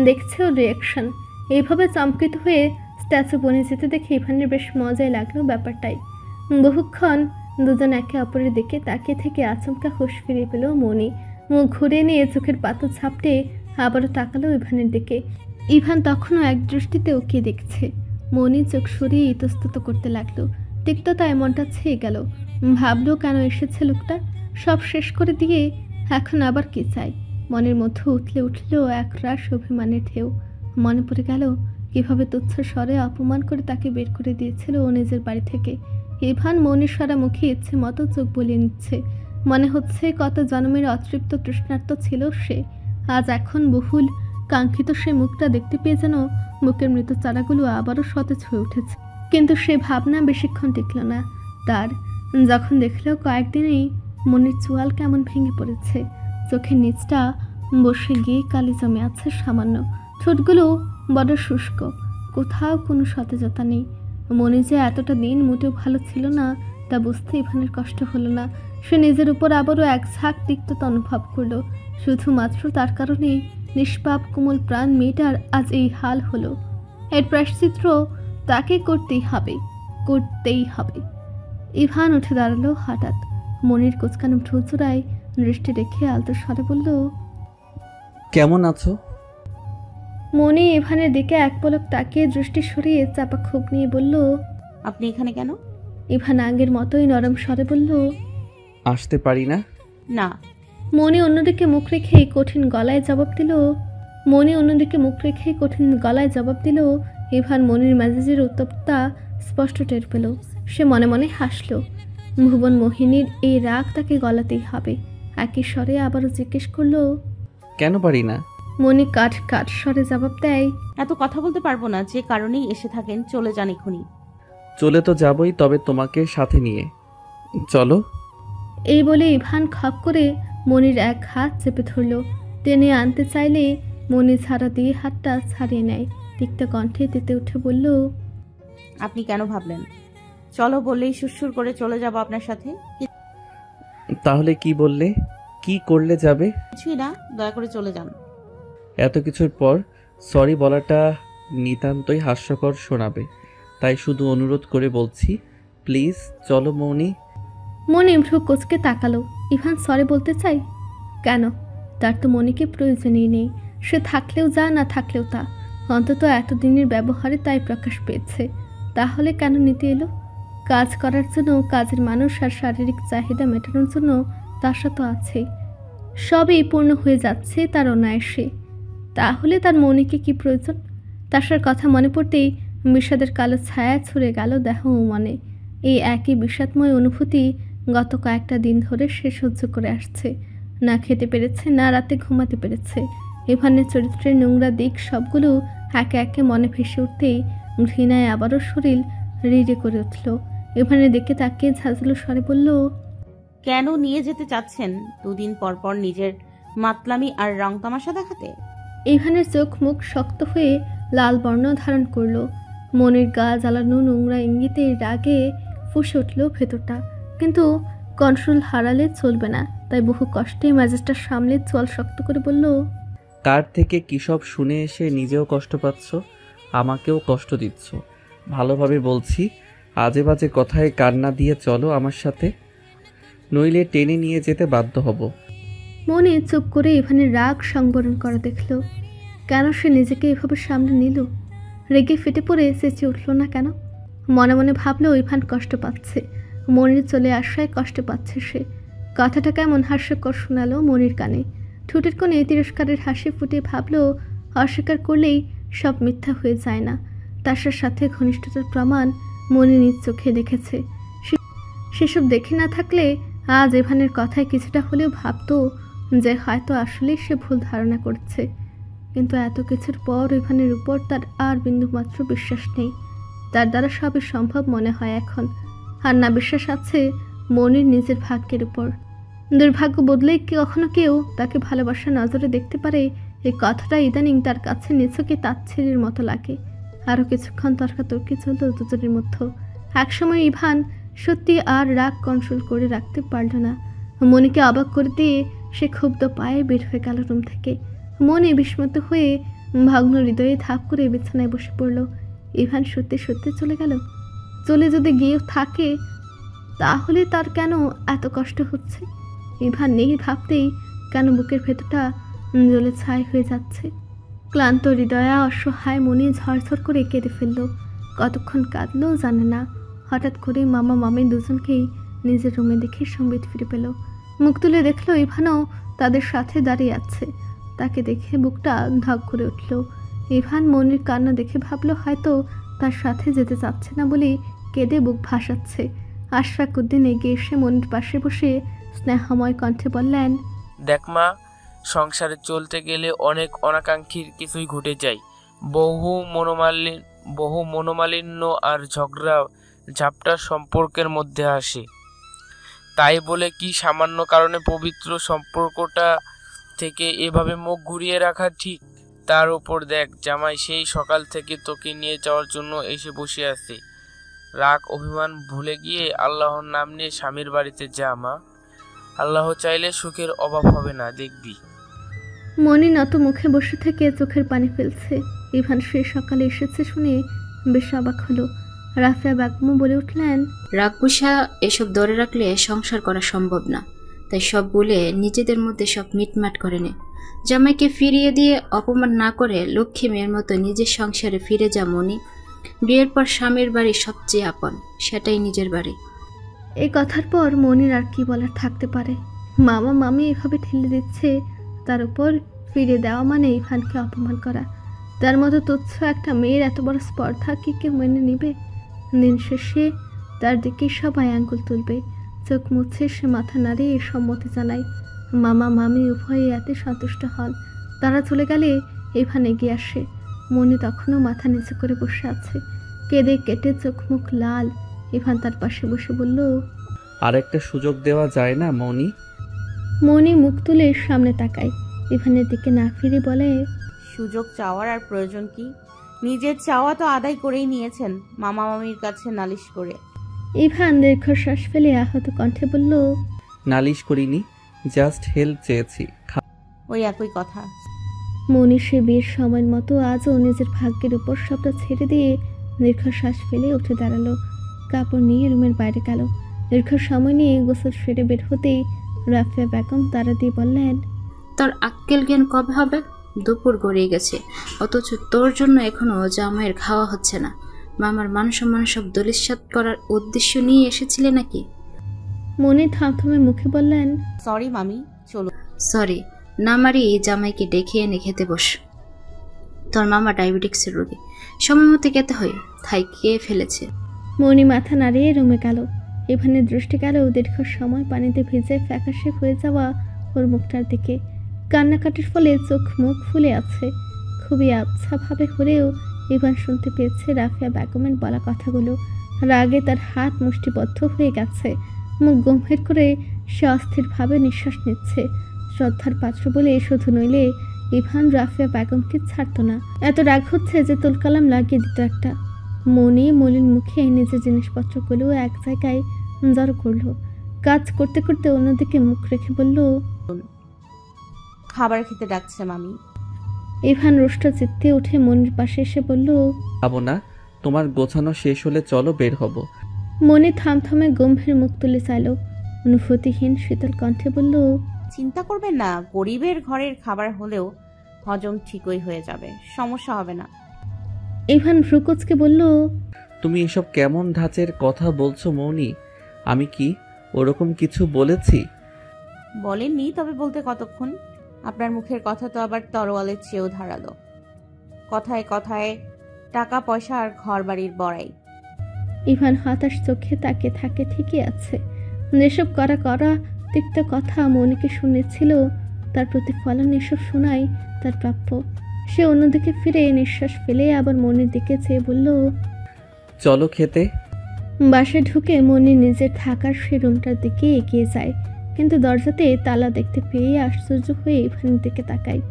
দেখছে ওর রিয়াকশন। এইভাবে চমকিত হয়ে স্ট্যাচু বনে যেতে দেখে ইভানের বেশ মজাই লাগলো ব্যাপারটাই। বহুক্ষণ দুজন একে অপরের দিকে তাকিয়ে থেকে আচমকা হুঁশ ফিরিয়ে পেল মনি। মুখ ঘুরে নিয়ে চোখের পাতা ঝাপটে আবারও তাকালো ইভানের দিকে। ইভান তখনও এক দৃষ্টিতে ওকে দেখছে। মনি চোখ সরিয়ে ইতস্তত করতে লাগলো। তিক্ততায় মনটা ছেয়ে গেল। ভাবলো, কেন এসেছে লোকটা, সব শেষ করে দিয়ে এখন আবার কি চাই। মনের মধ্যে উঠল এক রাশ অভিমানের ঢেউ। মনে পড়ে গেল কিভাবে তুচ্ছ স্বরে অপমান করে তাকে বের করে দিয়েছিল ও নিজের বাড়ি থেকে। ইভান মনির সারা মুখে ইচ্ছে মতো চোখ বলিয়ে নিচ্ছে। মনে হচ্ছে কত জন্মের অতৃপ্ত তৃষ্ণার্ত ছিল সে। আজ এখন বহুল কাঙ্ক্ষিত সে মুখটা দেখতে পেয়ে যেন বুকের মৃত চারাগুলো আবারও সতেজ হয়ে উঠেছে। কিন্তু সে ভাবনা বেশিক্ষণ টিকল না তার। যখন দেখল কয়েকদিনেই মনের চোয়াল কেমন ভেঙে পড়েছে, চোখের নিচটা বসে গিয়ে কালি জমে আছে সামান্য, ঠোঁটগুলো বড় শুষ্ক, কোথাও কোনো সতেজতা নেই। মনে যে এতটা দিন মোটেও ভালো ছিল না তা বুঝতে ইভানের কষ্ট হলো না। সে নিজের উপর আবারও এক ঝাঁক তিক্ততা অনুভব করলো। শুধুমাত্র তার কারণেই নিষ্পাপ কোমল প্রাণ মেয়েটার আজ এই হাল হলো। এর প্রায়শ্চিত্ত তাকে করতেই হবে। ইভান উঠে দাঁড়ালো হঠাৎ। মনির কোচকানো ঠোঁচোড়ায় দৃষ্টি রেখে আলতো স্বরে বলল, কেমন আছো? মনি ইভানের দিকে এক পলক তাকিয়ে দৃষ্টি সরিয়ে চাপা ক্ষোভ নিয়ে বলল, আপনি এখানে কেন? ইভান আগের মতোই নরম স্বরে বলল, আসতে পারি না। না। মনি অন্যদিকে মুখ রেখেই কঠিন গলায় জবাব দিল। ইভান মনির মেজাজের উত্তপ্ততা স্পষ্ট টের পেল। সে মনে মনে হাসল। ভুবন মোহিনীর এই রাগ তাকে গলাতেই হবে। একই স্বরে আবারও জিজ্ঞেস করলো, কেন পারি না? মনি কাঠ স্বরে জবাব দেয়, এত কথা বলতে পারবো না, যে কারণেই এসে থাকেন চলে যান এখনই। চলে তো যাবই, তবে তোমাকে সাথে নিয়ে। চলো। এই বলে ইভান খপ করে মনির এক হাত চেপে ধরল। টেনে আনতে চাইলে মনি ছাড়া দিয়ে হাতটা ছাড়িয়ে নেয়। তিক্ত কণ্ঠে তেতে উঠে বলল, আপনি কেন ভাবলেন চলো বললেই সুরসুর করে চলে যাব আপনার সাথে? তাহলে কি বললে, কি করলে যাবে? কিছুই না, দয়া করে চলে যান। এত কিছুর পর সরি বলাটা নিতান্তই হাস্যকর শোনাবে, তাই শুধু অনুরোধ করে বলছি, প্লিজ চলো মৌনি। মনি ভ্রু কোচকে তাকালো। ইভান সরি বলতে চাই কেন? তার তো মনিকে প্রয়োজনই নেই। সে থাকলেও যা, না থাকলেও তা। অন্তত এতদিনের ব্যবহারে তাই প্রকাশ পেয়েছে। তাহলে কেন নিতে এলো? কাজ করার জন্য, কাজের মানুষ আর শারীরিক চাহিদা মেটানোর জন্য তার সাথে আছেই। সবই পূর্ণ হয়ে যাচ্ছে তার অনায়াসে। তাহলে তার মনিকে কি প্রয়োজন? তার কথা মনে পড়তেই বিষাদের কালো ছায়া ছুড়ে গেল দেহ ও মনে। এই একই বিষাদময় অনুভূতি গত কয়েকটা দিন ধরে সে সহ্য করে আসছে। না খেতে পেরেছে, না রাতে ঘুমাতে পেরেছে। ইভানের চরিত্রের নোংরা দিক সবগুলো একে একে মনে ভেসে উঠতেই ঘৃণায় আবারও শরীর রিড়ে করে উঠল। ইভানের দিকে তাকিয়ে ঝাঁঝালো স্বরে বলল, কেন নিয়ে যেতে চাচ্ছেন 2 দিন পর পর নিজের মাতলামি আর রং তামাশা দেখাতে? ইভানের চোখ মুখ শক্ত হয়ে লাল বর্ণ ধারণ করল। মনের গা জ্বালানো নোংরা ইঙ্গিতে রাগে ফুঁসে উঠল ভেতরটা, কিন্তু কন্ট্রোল হারালে চলবে না, তাই বহু কষ্টে মেজাজটা সামলে চোয়াল শক্ত করে বলল, কার থেকে কী সব শুনে এসে নিজেও কষ্ট পাচ্ছ, আমাকেও কষ্ট দিচ্ছ। ভালোভাবে বলছি, আজে বাজে কথায় কান্না দিয়ে চলো আমার সাথে, নইলে টেনে নিয়ে যেতে বাধ্য হব। মনে চুপ করে ইভানের রাগ সংবরণ করা দেখল। কেন সে নিজেকে এভাবে সামনে নিল? রেগে ফেটে পড়ে চেঁচিয়ে উঠল না কেন? মনে মনে ভাবলো ইভান কষ্ট পাচ্ছে, মনির চলে আসায় কষ্ট পাচ্ছে সে। কথাটা কেমন হাস্যকর শোনালো মনির কানে। ঠোঁটের কোণে তিরস্কারের হাসি ফুটিয়ে ভাবলো অস্বীকার করলেই সব মিথ্যা হয়ে যায় না। তার সাথে ঘনিষ্ঠতার প্রমাণ মনি নিজ চোখে দেখেছে। সেসব দেখে না থাকলে আজ ইভানের কথায় কিছুটা হলেও ভাবতো যে হয়তো আসলেই সে ভুল ধারণা করছে। কিন্তু এত কিছুর পর ইভানের উপর তার আর বিন্দুমাত্র বিশ্বাস নেই। তার দ্বারা সবই সম্ভব মনে হয় এখন। আর না বিশ্বাস আছে মনির নিজের ভাগ্যের উপর। দুর্ভাগ্য বদলেই কখনো কেউ তাকে ভালোবাসা নজরে দেখতে পারে, এই কথাটা ইদানিং তার কাছে নিছকে তাচ্ছিল্যের মতো লাগে। আরও কিছুক্ষণ তর্কাতর্কি চলল দুজনের মধ্যে। একসময় ইভান সত্যি আর রাগ কন্ট্রোল করে রাখতে পারল না। মনিকে অবাক করে দিয়ে সে ক্ষুব্ধ পায়ে বের হয়ে গেল রুম থেকে। মনে বিস্মিত হয়ে ভগ্ন হৃদয়ে ধাপ করে বিছানায় বসে পড়ল। ইভান সত্যি সত্যি চলে গেল। চলে যদি গিয়ে থাকে তাহলে তার কেন এত কষ্ট হচ্ছে? ইভান নেই ভাবতেই কেন বুকের ভেতরটা জ্বলে ছাই হয়ে যাচ্ছে। ক্লান্ত হৃদয়া অসহায় মনে ঝরঝর করে কেঁদে ফেলল। কতক্ষণ কাঁদলো জানে না। হঠাৎ করে মামা মামি দুজনকেই নিজের রুমে দেখে সম্বিত ফিরে পেল। মুখ তুলে দেখলো ইভানও তাদের সাথে দাঁড়িয়ে আছে। তাকে দেখে বুকটা ধক করে উঠল। ইভান মনির কান্না দেখে ভাবলো হয়তো তার সাথে যেতে চাচ্ছে না বলে কেঁদে বুক ভাসাচ্ছে। আশফাক উদ্দিন এগিয়ে এসে মনির পাশে বসে স্নেহময় কণ্ঠে বললেন, দেখ মা, সংসারে চলতে গেলে অনেক অনাকাঙ্ক্ষীর কিছুই ঘটে যায়। বহু মনোমালিন্য আর ঝগড়া ঝাপটা সম্পর্কের মধ্যে আসে। তাই বলে কি সামান্য কারণে পবিত্র সম্পর্কটা থেকে এভাবে মুখ ঘুরিয়ে রাখা ঠিক? তার উপর দেখ, জামাই সেই সকাল থেকে তোকে নিয়ে যাওয়ার জন্য এসে বসে আছে। রাগ অভিমান ভুলে গিয়ে আল্লাহর নাম নিয়ে স্বামীর বাড়িতে যা মা। আল্লাহ চাইলে সুখের অভাব হবে না, দেখবি। মনি নত মুখে বসে থেকে চোখের পানি ফেলছে। ইভান সে সকালে এসেছে শুনে বেশ অবাক হলো। রাফিয়া বেগমও বলে উঠলেন, রাগ গুসা এসব ধরে রাখলে সংসার করা সম্ভব না, তাই সব বলে নিজেদের মধ্যে সব মিটমাট করে নে। জামাইকে ফিরিয়ে দিয়ে অপমান না করে লক্ষ্মী মেয়ের মতো নিজের সংসারে ফিরে যা মনি। বিয়ের পর স্বামীর বাড়ি সবচেয়ে আপন, সেটাই নিজের বাড়ি। এই কথার পর মনির আর কি বলার থাকতে পারে? মামা মামি এভাবে ঠেলে দিচ্ছে, তার উপর ফিরে দেওয়া মানে ইভানকে অপমান করা। তার মতো তুচ্ছ একটা মেয়ের এত বড় স্পর্ধা কি কেউ মেনে নিবে? দিন শেষে তার দিকে সবাই আঙ্গুল তুলবে। চোখ মুছে সে মাথা নাড়িয়ে সম্মতি জানায়। মামা মামি উভয়ে এতে সন্তুষ্ট হন। তারা চলে গেলে ইভান এগিয়ে আসে। মনি তখনও মাথা নিচু করে বসে আছে, কেঁদে কেটে চোখ মুখ লাল। ইভান তার পাশে বসে বলল, আর একটা সুযোগ দেওয়া যায় না মনি? মনি মুখ তুলে সামনে তাকায়, ইভানের দিকে না ফিরে বলে, সুযোগ চাওয়ার আর প্রয়োজন কি? নিজের চাওয়া তো আদায় করেই নিয়েছেন মামা মামির কাছে নালিশ করে। ইভান দীর্ঘশ্বাস ফেলে আহত কণ্ঠে বলল, নালিশ করিনি, জাস্ট হেল্প চেয়েছি। ওই একই কথা। মনি সে বিয়ের সময়ের মতো আজও নিজের ভাগ্যের উপর সবটা ছেড়ে দিয়ে দীর্ঘশ্বাস ফেলে উঠে দাঁড়ালো। কাপড় নিয়ে রুমের বাইরে গেল। দীর্ঘ সময় নিয়ে গোসল সেরে বের হতেই রাফিয়া বেগম তারা দিয়ে বললেন, তোর আক্কেল জ্ঞান কবে হবে? দুপুর গড়িয়ে গেছে, অথচ তোর জন্য এখনো জামাইয়ের খাওয়া হচ্ছে না। মামার মান সম্মান সব দলিসাৎ করার উদ্দেশ্য নিয়ে এসেছিলে নাকি? মনি থমথমে মুখে বললেন, সরি মামি, চলো। সরি না মারি জামাইকে ডেকে এনে খেতে বস। তোর মামা ডায়াবেটিক্সের রোগী, সময় মতো খেতে হয়, তাই খেয়ে ফেলেছে। মনি মাথা নাড়িয়ে রুমে গেল। ইভানের দৃষ্টি গেল দীর্ঘ সময় পানিতে ভিজে ফ্যাকাশে হয়ে যাওয়া ওর মুখটার দিকে। কান্নাকাটির ফলে চোখ মুখ ফুলে আছে। খুবই আবছাভাবে হলেও ইভান শুনতে পেয়েছে রাফিয়া বেগমের বলা কথাগুলো। রাগে তার হাত মুষ্টিবদ্ধ হয়ে গেছে, মুখ গম্ভীর করে সে অস্থিরভাবে নিঃশ্বাস নিচ্ছে। শ্রদ্ধার পাত্র বলে শুধু নইলে ইভান রাফিয়া বেগমকে ছাড়ত না। এত রাগ হচ্ছে যে তুলকালাম লাগিয়ে দিত একটা। মনি মলিন মুখে নিজের জিনিসপত্রগুলো এক জায়গায় জড়ো করলো। কাজ করতে করতে অন্যদিকে মুখ রেখে বলল, খাবার খেতে ডাকছে মামি। ইভান রুষ্ট চিত্তে উঠে মনির পাশে এসে বলল, খাবো না, তোমার গোছানো শেষ হলে চলো বের হব। মনি থামথমে গম্ভীর মুখ তুলে চাইল, অনুভূতিহীন শীতল কণ্ঠে বলল, চিন্তা করবেন না, গরিবের ঘরের খাবার হলেও হজম ঠিকই হয়ে যাবে, সমস্যা হবে না। ইভান ভ্রুকুচকে বলল, তুমি এসব কেমন ধাঁচের কথা বলছো মৌনি? আমি কি ওরকম কিছু বলেছি? বলেননি, তবে বলতে কতক্ষণ? আপনার মুখের কথা তো আবার তরোয়ালের চেয়েও ধারালো। কথায় কথায় টাকা পয়সা আর ঘর বাড়ির বড়াই। ইভান হতাশ চোখে তাকে থাকে ঠিকই আছে। যেসব করা করা তিক্ত কথা মনিকে শুনেছিল, তার প্রতিফলন এসব শোনাই তার প্রাপ্য। সে অন্যদিকে ফিরে নিঃশ্বাস ফেলে আবার মনির দিকে চেয়ে বলল, চলো খেতে। বাসায় ঢুকে মনি নিজের থাকার সে রুমটার দিকে এগিয়ে যায়, কিন্তু দরজাতে তালা দেখতে পেয়ে আশ্চর্য হয়ে ইভানের দিকে তাকায়।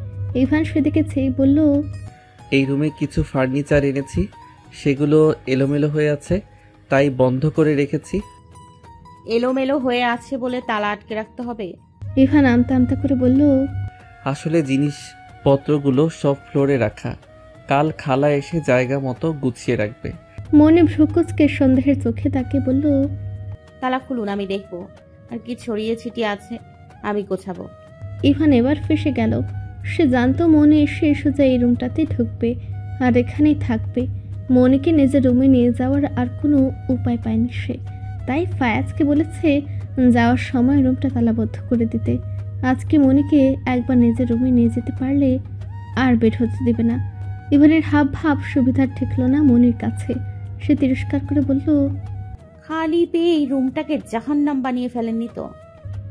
ইভান সেদিকে চেয়ে বলল, এই রুমে কিছু ফার্নিচার এনেছি, সেগুলো এলোমেলো হয়ে আছে, তাই বন্ধ করে রেখেছি। এলোমেলো হয়ে আছে বলে তালা আটকে রাখতে হবে? ইভান আমতা আমতা করে বলল, আসলে জিনিসপত্রগুলো সব ফ্লোরে রাখা, কাল খালা এসে জায়গা মতো গুছিয়ে রাখবে। মনে ভ্রুকুচকে সন্দেহের চোখে তাকে বলল, তালা খুলুন, আমি দেখবো। আর কি ছড়িয়ে ছিটিয়ে আছে আমি গোছাবো। ইভান এবার ফেসে গেল। সে জানতো মনে এসে সোজা এই রুমটাতেই ঢুকবে আর এখানেই থাকবে। মনিকে নিজের রুমে নিয়ে যাওয়ার আর কোনো উপায় পায়নি সে, তাই ফায়াজকে বলেছে যাওয়ার সময় রুমটা তালাবদ্ধ করে দিতে। আজকে মনিকে একবার নিজের রুমে নিয়ে যেতে পারলে আর বের হতে দেবে না। ইভানের হাব ভাব সুবিধার ঠেকলো না মনির কাছে। সে তিরস্কার করে বলল, খালি পেয়ে এই রুমটাকে জাহান্নাম বানিয়ে ফেলেননি তো?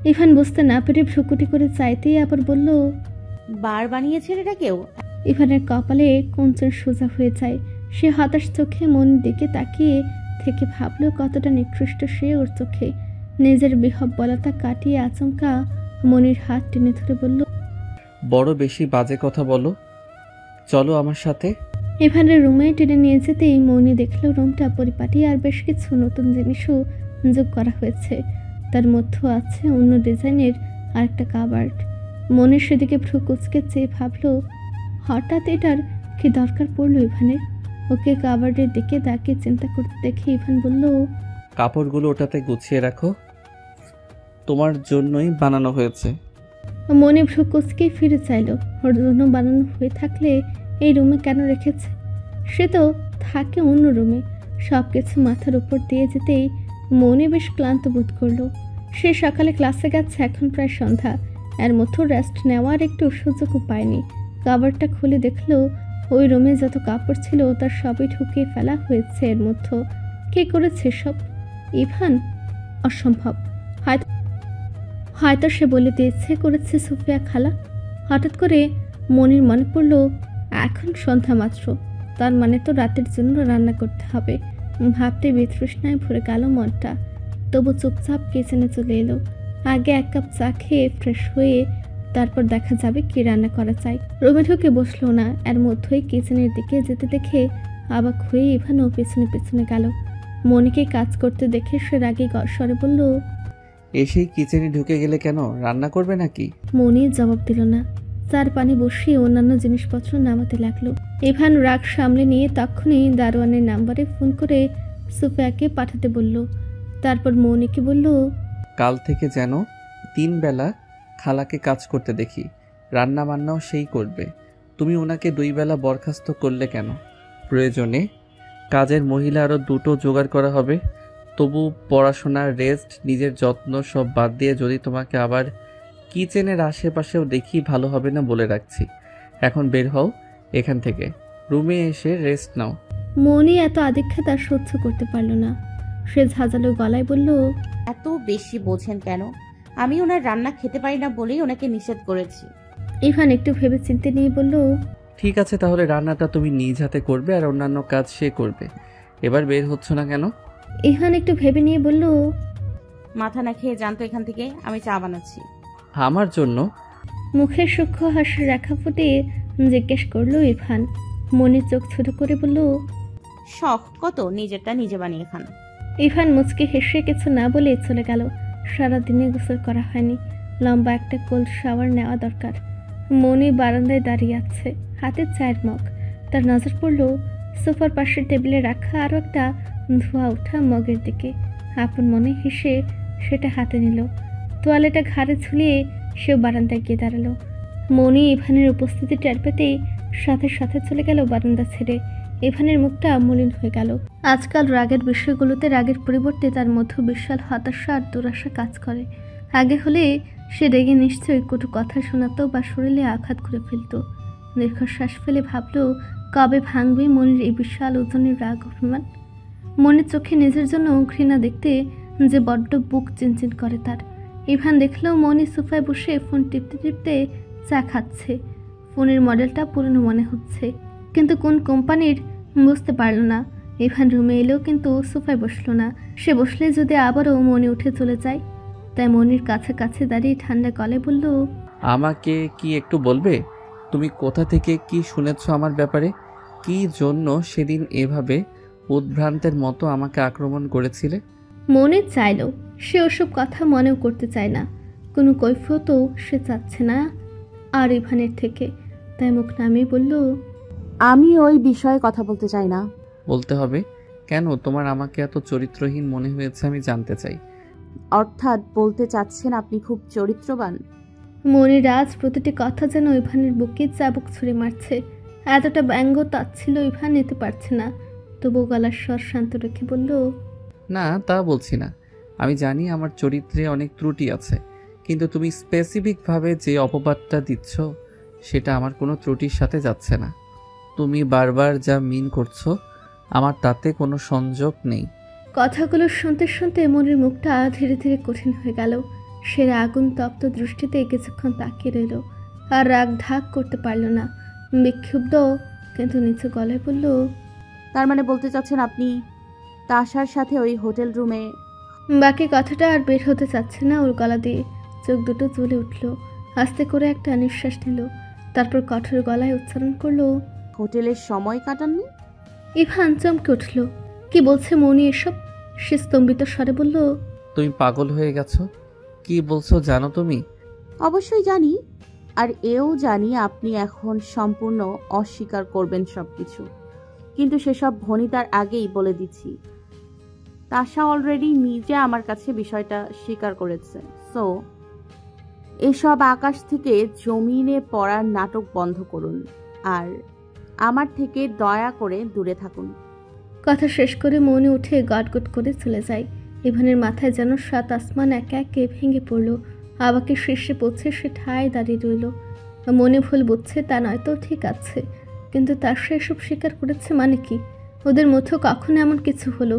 ইভান বুঝতে না পেরে ভ্রুকুটি করে চাইতেই আবার বলল, বার বানিয়েছে এটা কেউ? ইভানের কপালে কোঞ্চন সোজা হয়ে যায়। সে হতাশ চোখে মনির দিকে তাকিয়ে থেকে ভাবল কতটা নিকৃষ্ট সে ওর চোখে। নিজের বিহব্বলতা কাটিয়ে আচমকা মনির হাত টেনে ধরে বলল, বড় বেশি বাজে কথা বলো, চলো আমার সাথে। ইভানের রুমে টেনে নিয়ে যেতেই মনি দেখল রুমটা পরিপাটি আর বেশ কিছু নতুন জিনিসও যোগ করা হয়েছে। তার মধ্যে আছে অন্য ডিজাইনের আরেকটা কাবার্ড। মনের সেদিকে ভ্রু কুচকে চেয়ে ভাবল হঠাৎ এটার কি দরকার পড়লো ইভানের। ওকে কাবার্ডের দিকে তাকিয়ে চিন্তা করতে দেখে ইভান বলল, কাপড়গুলো ওটাতে গুছিয়ে রাখো, তোমার জন্যই বানানো হয়েছে। মনে ভ্রু কুচকে ফিরে চাইল। ওর জন্য বানানো হয়ে থাকলে এই রুমে কেন রেখেছে? সে তো থাকে অন্য রুমে। সব কিছু মাথার উপর দিয়ে যেতেই মনে বেশ ক্লান্ত বোধ করলো। সে সকালে ক্লাসে গেছে, এখন প্রায় সন্ধ্যা। এর মধ্যে রেস্ট নেওয়ার একটু সুযোগও পায়নি। কাবারটা খুলে দেখলো ওই রুমে যত কাপড় ছিল তার সবই ঢুকিয়ে ফেলা হয়েছে এর মধ্যে। কে করেছে সব? ইভান? অসম্ভব। হয়তো সে বলে দিয়েছে করেছে সুফিয়া খালা। হঠাৎ করে মনির মনে পড়ল এখন সন্ধ্যা মাত্র, তার মানে তো রাতের জন্য রান্না করতে হবে। ভাবতে বিতৃষ্ণায় ভরে গেল মনটা। তবু চুপচাপ কিচেনে চলে এলো। আগে এক কাপ চা খেয়ে ফ্রেশ হয়ে তারপর দেখা যাবে কি রান্না করা চাই। রুমে ঢুকে বসলো না, এর মধ্যেই কিচেনের দিকে যেতে দেখে অবাক হয়ে ইভানও পেছনে পেছনে গেল। মনিকে কাজ করতে দেখে সে রাগে স্বরে বলল, এসেই কিচেনে ঢুকে গেলে কেন? রান্না করবে নাকি? মনি জবাব দিল না। চার পানি বসিয়ে অন্যান্য জিনিসপত্র নামাতে লাগলো। ইভান রাগ সামলে নিয়ে তখনই দারোয়ানের নাম্বারে ফোন করে সুফিয়াকে পাঠাতে বলল। তারপর মনিকে বলল, কাল থেকে যেন 3 বেলা খালাকে কাজ করতে দেখি, রান্না বান্নাও সেই করবে। তুমি ওনাকে 2 বেলা বরখাস্ত করলে কেন? প্রয়োজনে কাজের মহিলা আরও 2টো জোগাড় করা হবে। তবু পড়াশোনার রেস্ট, নিজের যত্ন সব বাদ দিয়ে যদি তোমাকে আবার কিচেনের আশেপাশেও দেখি ভালো হবে না বলে রাখছি। এখন বের হও এখান থেকে, রুমে এসে রেস্ট নাও। মনি এত আদিক্ষা তার সহ্য করতে পারল না। সে ঝাঁঝালো গলায় বলল, এত বেশি বোঝেন কেন? আমি ওনার রান্না খেতে পারি না বলেই ওনাকে নিষেধ করেছি। ইভান একটু ভেবে চিন্তে নিয়ে বলল, ঠিক আছে, তাহলে রান্নাটা তুমি নিজ হাতে করবে আর অন্যান্য কাজ সে করবে। এবার বের হচ্ছ না কেন? ইভান একটু ভেবে নিয়ে বলল, মাথা না খেয়ে জানতো এখান থেকে, আমি চা বানাচ্ছি। আমার জন্য? মুখের সূক্ষ্ম হাসির রেখা ফুটিয়ে জিজ্ঞেস করলো ইভান। মনির চোখ ছোট করে বলল, শখ কত নিজেরটা নিজে বানিয়ে খান। ইভান মুচকে হেসে কিছু না বলে চলে গেল। সারাদিনে গোসল করা হয়নি, লম্বা একটা কোল্ড শাওয়ার নেওয়া দরকার। মনি বারান্দায় দাঁড়িয়ে আছে, হাতে চায়ের মগ। তার নজর পড়ল সোফার পাশের টেবিলে রাখা আরও একটা ধোয়া ওঠা মগের দিকে। আপন মনে হেসে সেটা হাতে নিল। তোয়ালেটা ঘাড়ে ঝুলিয়ে সেও বারান্দায় গিয়ে দাঁড়ালো। মনি ইভানের উপস্থিতি টের পেতেই সাথে সাথে চলে গেল বারান্দা ছেড়ে। ইভানের মুখটা মলিন হয়ে গেল। আজকাল রাগের বিষয়গুলোতে রাগের পরিবর্তে তার মধ্যে বিশাল হতাশা আর দুরাশা কাজ করে। আগে হলে সে রেগে নিশ্চয়ই কটু কথা শোনাতো বা শরীরে আঘাত করে ফেলত। দীর্ঘশ্বাস ফেলে ভাবল কবে ভাঙবে মনির এই বিশাল ওজনের রাগ অভিমান। মনের চোখে নিজের জন্য ঘৃণা দেখতে যে বড্ড বুক চিনচিন করে তার। ইভান দেখলেও মনি সোফায় বসে ফোন টিপতে টিপতে চা খাচ্ছে। ফোনের মডেলটা পুরনো মনে হচ্ছে, কিন্তু কোন কোম্পানির বুঝতে পারল না। ইভান রুমে এলেও কিন্তু সোফায় বসলো না। সে বসলে যদি আবারও মনি উঠে চলে যায়। তাই মনির কাছে দাঁড়িয়ে ঠান্ডা গলায় বলল, আমাকে কি একটু বলবে তুমি কোথা থেকে কি শুনেছ আমার ব্যাপারে? কি জন্য সেদিন এভাবে উদ্ভ্রান্তের মতো আমাকে আক্রমণ করেছিলে? মনে চাইল সে ওসব কথা মনেও করতে চায় না, কোনো কৈফিয়তও সে চাচ্ছে না আর ইভানের থেকে। তাই মুখ নামিয়ে বলল, আমি ওই বিষয়ে কথা বলতে চাই না। বলতে হবে কেন? তোমার আমাকে এত চরিত্রহীন মনে হয়েছে আমি জানতে চাই। অর্থাৎ বলতে চাচ্ছেন আপনি খুব চরিত্রবান? মনির আজ প্রতিটি কথা যেন ইভানের বুকে চাবুক ছুঁড়ে মারছে। এতটা ব্যঙ্গ তাচ্ছিল ইভান নিতে পারছে না। তবু গলার স্বর শান্ত রেখে বলল, না, তা বলছি না। আমি জানি আমার চরিত্রে অনেক ত্রুটি আছে, কিন্তু তুমি স্পেসিফিকভাবে যে অপবাদটা দিচ্ছ সেটা আমার কোনো ত্রুটির সাথে যাচ্ছে না। তুমি বারবার যা মিন করছো আমার তাতে কোনো সংযোগ নেই। কথাগুলো শুনতে শুনতে মনির মুখটা ধীরে ধীরে কঠিন হয়ে গেল। সে আগুন তপ্ত দৃষ্টিতে কিছুক্ষণ তাকিয়ে রইল, আর রাগ ঢাক করতে পারল না। বিক্ষুব্ধ কিন্তু নিচু গলায় বলল, তার মানে বলতে চাচ্ছেন আপনি তাশার সাথে ওই হোটেল রুমে? বাকি কথাটা আর বের হতে চাচ্ছে না ওর গলা দিয়ে। চোখ দুটো জ্বলে উঠল। আস্তে করে একটা নিঃশ্বাস নিল, তারপর কঠোর গলায় উচ্চারণ করলো, হোটেলের সময় কাটাননি? ইভান চমকে উঠল। কি বলছে মনি এসব? সে স্তম্ভিত স্বরে বলল, তুমি পাগল হয়ে গেছো? কি বলছো জানো তুমি? অবশ্যই জানি, আর এও জানি আপনি এখন সম্পূর্ণ অস্বীকার করবেন সবকিছু। কিন্তু সেসব ভনিতার আগেই বলে দিচ্ছি, তাশা অলরেডি নিজে আমার কাছে বিষয়টা স্বীকার করেছে। সো এসব আকাশ থেকে জমিনে পড়ার নাটক বন্ধ করুন আর আমার থেকে দয়া করে দূরে থাকুন। কথা শেষ করে মনি উঠে গটগট করে চলে যায়। ইভানের মাথায় যেন 7 আসমান একে একে ভেঙে পড়ল। আবাকে শীর্ষে পৌঁছে সে ঠায় দাঁড়িয়ে রইল। মনে ভুল বুঝছে তা নয়তো ঠিক আছে, কিন্তু তার সে এসব স্বীকার করেছে মানে কি? ওদের মধ্যে কখনো এমন কিছু হলো?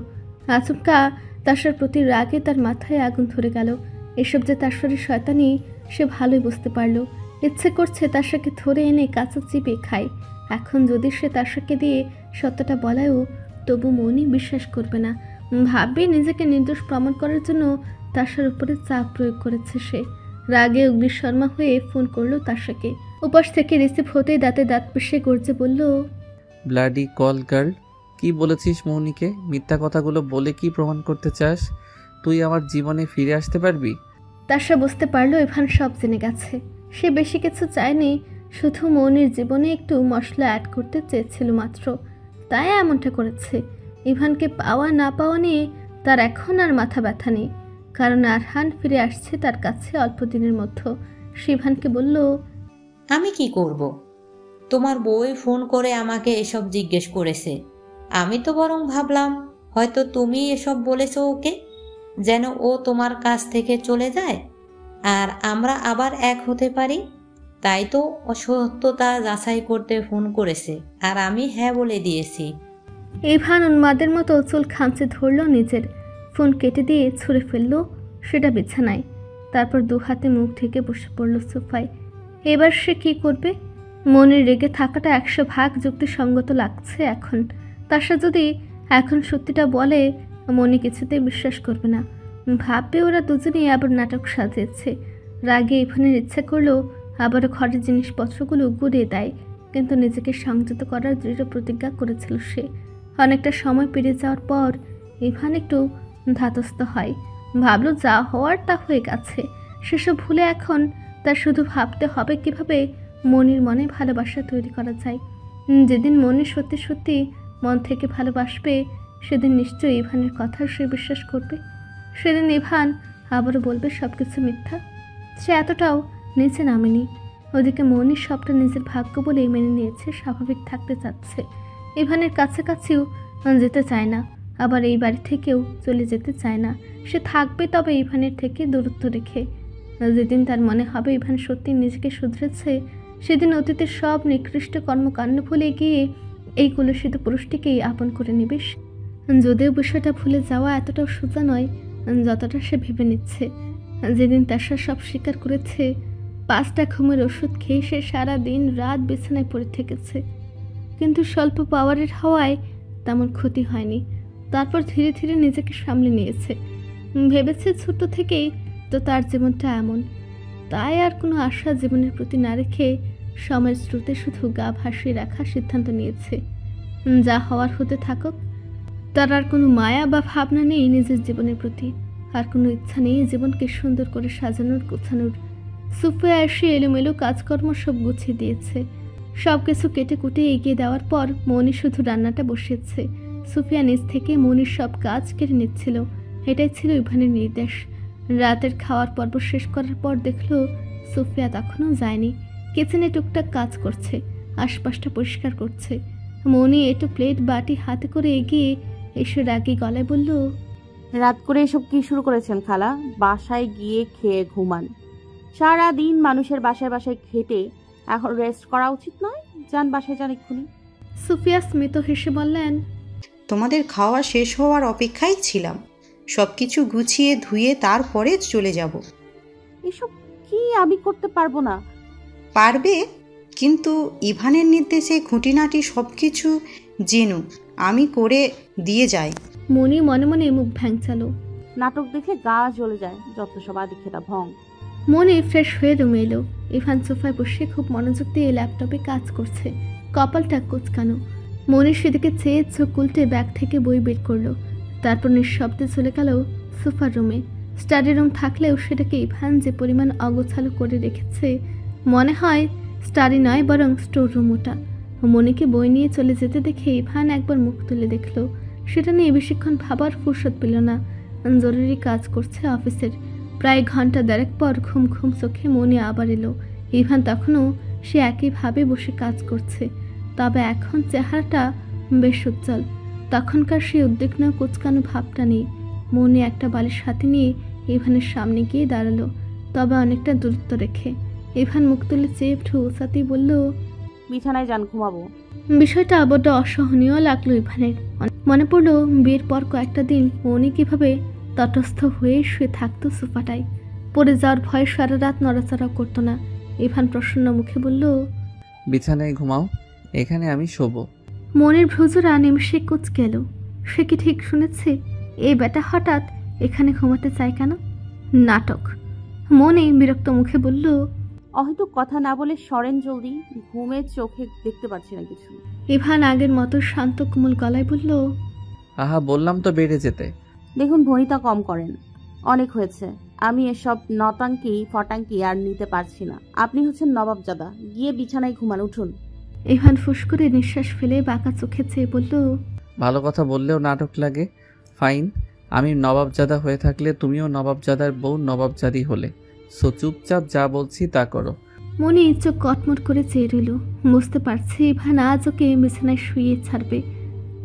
আচমকা তাশার প্রতি রাগে তার মাথায় আগুন ধরে গেল। এসব যে তার শরীর শয়তানি সে ভালোই বুঝতে পারল। ইচ্ছে করছে তাশাকে ধরে এনে কাঁচা চিপে খায়। এখন যদি সে তাশাকে দিয়ে সত্যটা বলায়ও তবু মনি বিশ্বাস করবে না। ভাববে নিজেকে নির্দোষ প্রমাণ করার জন্য তাশার উপরে চাপ প্রয়োগ করেছে সে। রাগে অগ্নিশর্মা হয়ে ফোন করলো তাশাকে। উপাস থেকে রিসিভ হতেই দাঁতে দাঁত পিষে গর্জে বলল, ব্লাডি কল গার্ল, কি বলেছিস মৌনিকে? মিথ্যা কথাগুলো বলে কি প্রমাণ করতে চাস? তুই আমার জীবনে ফিরে আসতে পারবি? তাশা বুঝতে পারলো ইভান সব জেনে গেছে। সে বেশি কিছু চায়নি, শুধু মনির জীবনে একটু মশলা অ্যাড করতে চেয়েছিল মাত্র, তাই এমনটা করেছে। ইভানকে পাওয়া না পাওয়া নিয়ে তার এখন আর মাথা ব্যথা নেই, কারণ আরহান ফিরে আসছে তার কাছে অল্প দিনের মধ্যে। সে ইভানকে বলল, আমি কি করব? তোমার বউই ফোন করে আমাকে এসব জিজ্ঞেস করেছে। আমি তো বরং ভাবলাম হয়তো তুমি এসব বলেছো ওকে, যেন ও তোমার কাছ থেকে চলে যায় আর আমরা আবার এক হতে পারি। তাই তো অসত্যতা যাচাই করতে ফোন করেছে আর আমি হ্যাঁ বলে দিয়েছি। ইভান উন্মাদের মতো চুল খামচে ধরল নিজের। ফোন কেটে দিয়ে ছুঁড়ে ফেললো সেটা বিছানায়। তারপর দু হাতে মুখ ঢেকে বসে পড়ল সোফায়। এবার সে কি করবে? মনের রেগে থাকাটা 100 ভাগ যুক্তিসঙ্গত লাগছে এখন। তাসা যদি এখন সত্যিটা বলে, মনি কিছুতেই বিশ্বাস করবে না। ভাববে ওরা দুজনেই আবার নাটক সাজিয়েছে। রাগে ইভানের ইচ্ছা করলেও আবারও ঘরের জিনিসপত্রগুলো গুড়িয়ে দেয়, কিন্তু নিজেকে সংযত করার দৃঢ় প্রতিজ্ঞা করেছিল সে। অনেকটা সময় পেরিয়ে যাওয়ার পর ইভান একটু ধাতস্থ হয়। ভাবলো যা হওয়ার তা হয়ে গেছে, সেসব ভুলে এখন তার শুধু ভাবতে হবে কিভাবে মনির মনে ভালোবাসা তৈরি করা যায়। যেদিন মনি সত্যি সত্যি মন থেকে ভালোবাসবে, সেদিন নিশ্চয়ই ইভানের কথা সে বিশ্বাস করবে। সেদিন ইভান আবারও বলবে সব কিছু মিথ্যা। সে এতটাও নিচে নামেনি। ওদিকে মনি সবটা নিজের ভাগ্য বলেই মেনে নিয়েছে, স্বাভাবিক থাকতে চাচ্ছে। ইভানের কাছাকাছিও যেতে চায় না, আবার এই বাড়ি থেকেও চলে যেতে চায় না। সে থাকবে, তবে ইভানের থেকে দূরত্ব রেখে। যেদিন তার মনে হবে ইভান সত্যি নিজেকে শুধরেছে, সেদিন অতীতের সব নিকৃষ্ট কর্মকাণ্ড ভুলে গিয়ে এই কুলসিত পুরুষটিকেই আপন করে নেবে। যদিও বিষয়টা ভুলে যাওয়া এতটাও সোজা নয় যতটা সে ভেবে নিচ্ছে। যেদিন তাসা সব স্বীকার করেছে, 5টা ঘুমের ওষুধ খেয়ে সে সারা দিন রাত বিছানায় পড়ে থেকেছে, কিন্তু স্বল্প পাওয়ারের হওয়ায় তেমন ক্ষতি হয়নি। তারপর ধীরে ধীরে নিজেকে সামলে নিয়েছে। ভেবেছে ছোট থেকেই তো তার জীবনটা এমন, তাই আর কোনো আশা জীবনের প্রতি না রেখে সময়ের স্রোতে শুধু গা ভাসিয়ে রাখার সিদ্ধান্ত নিয়েছে। যা হওয়ার হতে থাকুক, তার আর কোনো মায়া বা ভাবনা নেই নিজের জীবনের প্রতি, আর কোনো ইচ্ছা নেই জীবনকে সুন্দর করে সাজানোর গোছানোর। সুফিয়া এসে এলোমেলো কাজকর্ম সব গুছিয়ে দিয়েছে। সব কিছু কেটে কুটে এগিয়ে দেওয়ার পর মনি শুধু রান্নাটা বসিয়েছে। সুফিয়া নিজ থেকে মনির সব কাজ কেড়ে নিচ্ছিল। এটাই ছিল ইভানের নির্দেশ। রাতের খাওয়ার পর্ব শেষ করার পর দেখলো সুফিয়া তখনও যায়নি। কিচেনে টুকটাক কাজ করছে, আশপাশটা পরিষ্কার করছে। মনি একটু প্লেট বাটি হাতে করে এগিয়ে এসে রাগী গলায় বলল, রাত করে এসব কি শুরু করেছেন খালা? বাসায় গিয়ে খেয়ে ঘুমান। সারা দিন মানুষের বাসায় বাসায় খেটে এখন রেস্ট করা উচিত নয়? যান বাসায় যান এক্ষুনি। সুফিয়া স্মিত হেসে বললেন, তোমাদের খাওয়া শেষ হওয়ার অপেক্ষায় ছিলাম। সব কিছু গুছিয়ে ধুয়ে তারপরে চলে যাব। এসব কি আমি করতে পারবো না? পারবে, কিন্তু ইভানের নির্দেশে খুঁটিনাটি সব কিছু জেনু আমি করে দিয়ে যাই। মনি মনে মনে মুখ ভ্যাংচালো। নাটক দেখে গা জ্বলে যায়, যত সব আদিক্ষেতা ভং। মনি ফ্রেশ হয়ে রুমে এলো। ইভান সোফায় বসে খুব মনোযোগ দিয়ে ল্যাপটপে কাজ করছে, কপালটা কুচকানো। মনির সেদিকে চেয়ে চোখ উল্টে ব্যাগ থেকে বই বের করলো। তারপর নিঃশব্দে চলে গেল সোফার রুমে। স্টাডি রুম থাকলেও সেটাকে ইভান যে পরিমাণ অগোছালো করে রেখেছে, মনে হয় স্টাডি নয় বরং স্টোর রুম ওটা। মনিকে বই নিয়ে চলে যেতে দেখে ইভান একবার মুখ তুলে দেখলো। সেটা নিয়ে বেশিক্ষণ ভাবার ফুরসত পেল না। জরুরি কাজ করছে অফিসের। প্রায় ঘন্টা দেড়েক পর ঘুম ঘুম চোখে মনি আবার এলো। ইভান তখনও সে একইভাবে বসে কাজ করছে, তবে এখন চেহারাটা বেশ উজ্জ্বল। তখনকার সেই উদ্বিগ্ন কুচকানো ভাবটা নেই। মনি একটা বালিশ হাতে নিয়ে ইভানের সামনে গিয়ে দাঁড়ালো, তবে অনেকটা দূরত্ব রেখে। ইভান মুখ তুলে চেয়ে একটু উঁচাতেই বলল, বিছানায় যান, ঘুমাবো। বিষয়টা বড্ড অসহনীয় লাগলো ইভানের। মনে পড়লো বিয়ের পর কয়েকটা দিন মনি কিভাবে তটস্থ হয়ে শুয়ে থাকতো সোফাটায়। পড়ে যাওয়ার ভয়ে সারা রাত নড়াচড়া করতো না। ইভান প্রসন্ন মুখে বলল, বিছানায় ঘুমাও, এখানে আমি শোবো। মনির ভ্রুজোড়া নিমিষে কুঁচকে এলো। সে কি ঠিক শুনেছে? এই বেটা হঠাৎ এখানে ঘুমাতে চায় কেন? নাটক। মনি বিরক্ত মুখে বলল, হয়তো কথা না বলে সরেন জলদি, ঘুমের চোখে দেখতে পাচ্ছি না কিছু। ইভান আগের মতো শান্ত কোমল গলায় বলল, আহা, বললাম তো বেড়ে যেতে। দেখুন ভনিতা কম করেন, অনেক হয়েছে। আমি এসব নটাঙ্কি ফটাঙ্কি আর নিতে পারছি না। আপনি হচ্ছেন নবাবজাদা, গিয়ে বিছানায় ঘুমান, উঠুন। ইভান ফুস করে নিঃশ্বাস ফেলে বাঁকা চোখে চেয়ে বলল, ভালো কথা বললেও নাটক লাগে। ফাইন, আমি নবাবজাদা হয়ে থাকলে তুমিও নবাবজাদার বউ নবাবজাদি হলে। সো চুপচাপ যা বলছি তা করো। মনি চোখ কটমট করে চেয়ে রইল। বুঝতে পারছে ইভান আজ ওকে বিছানায় শুয়ে ছাড়বে।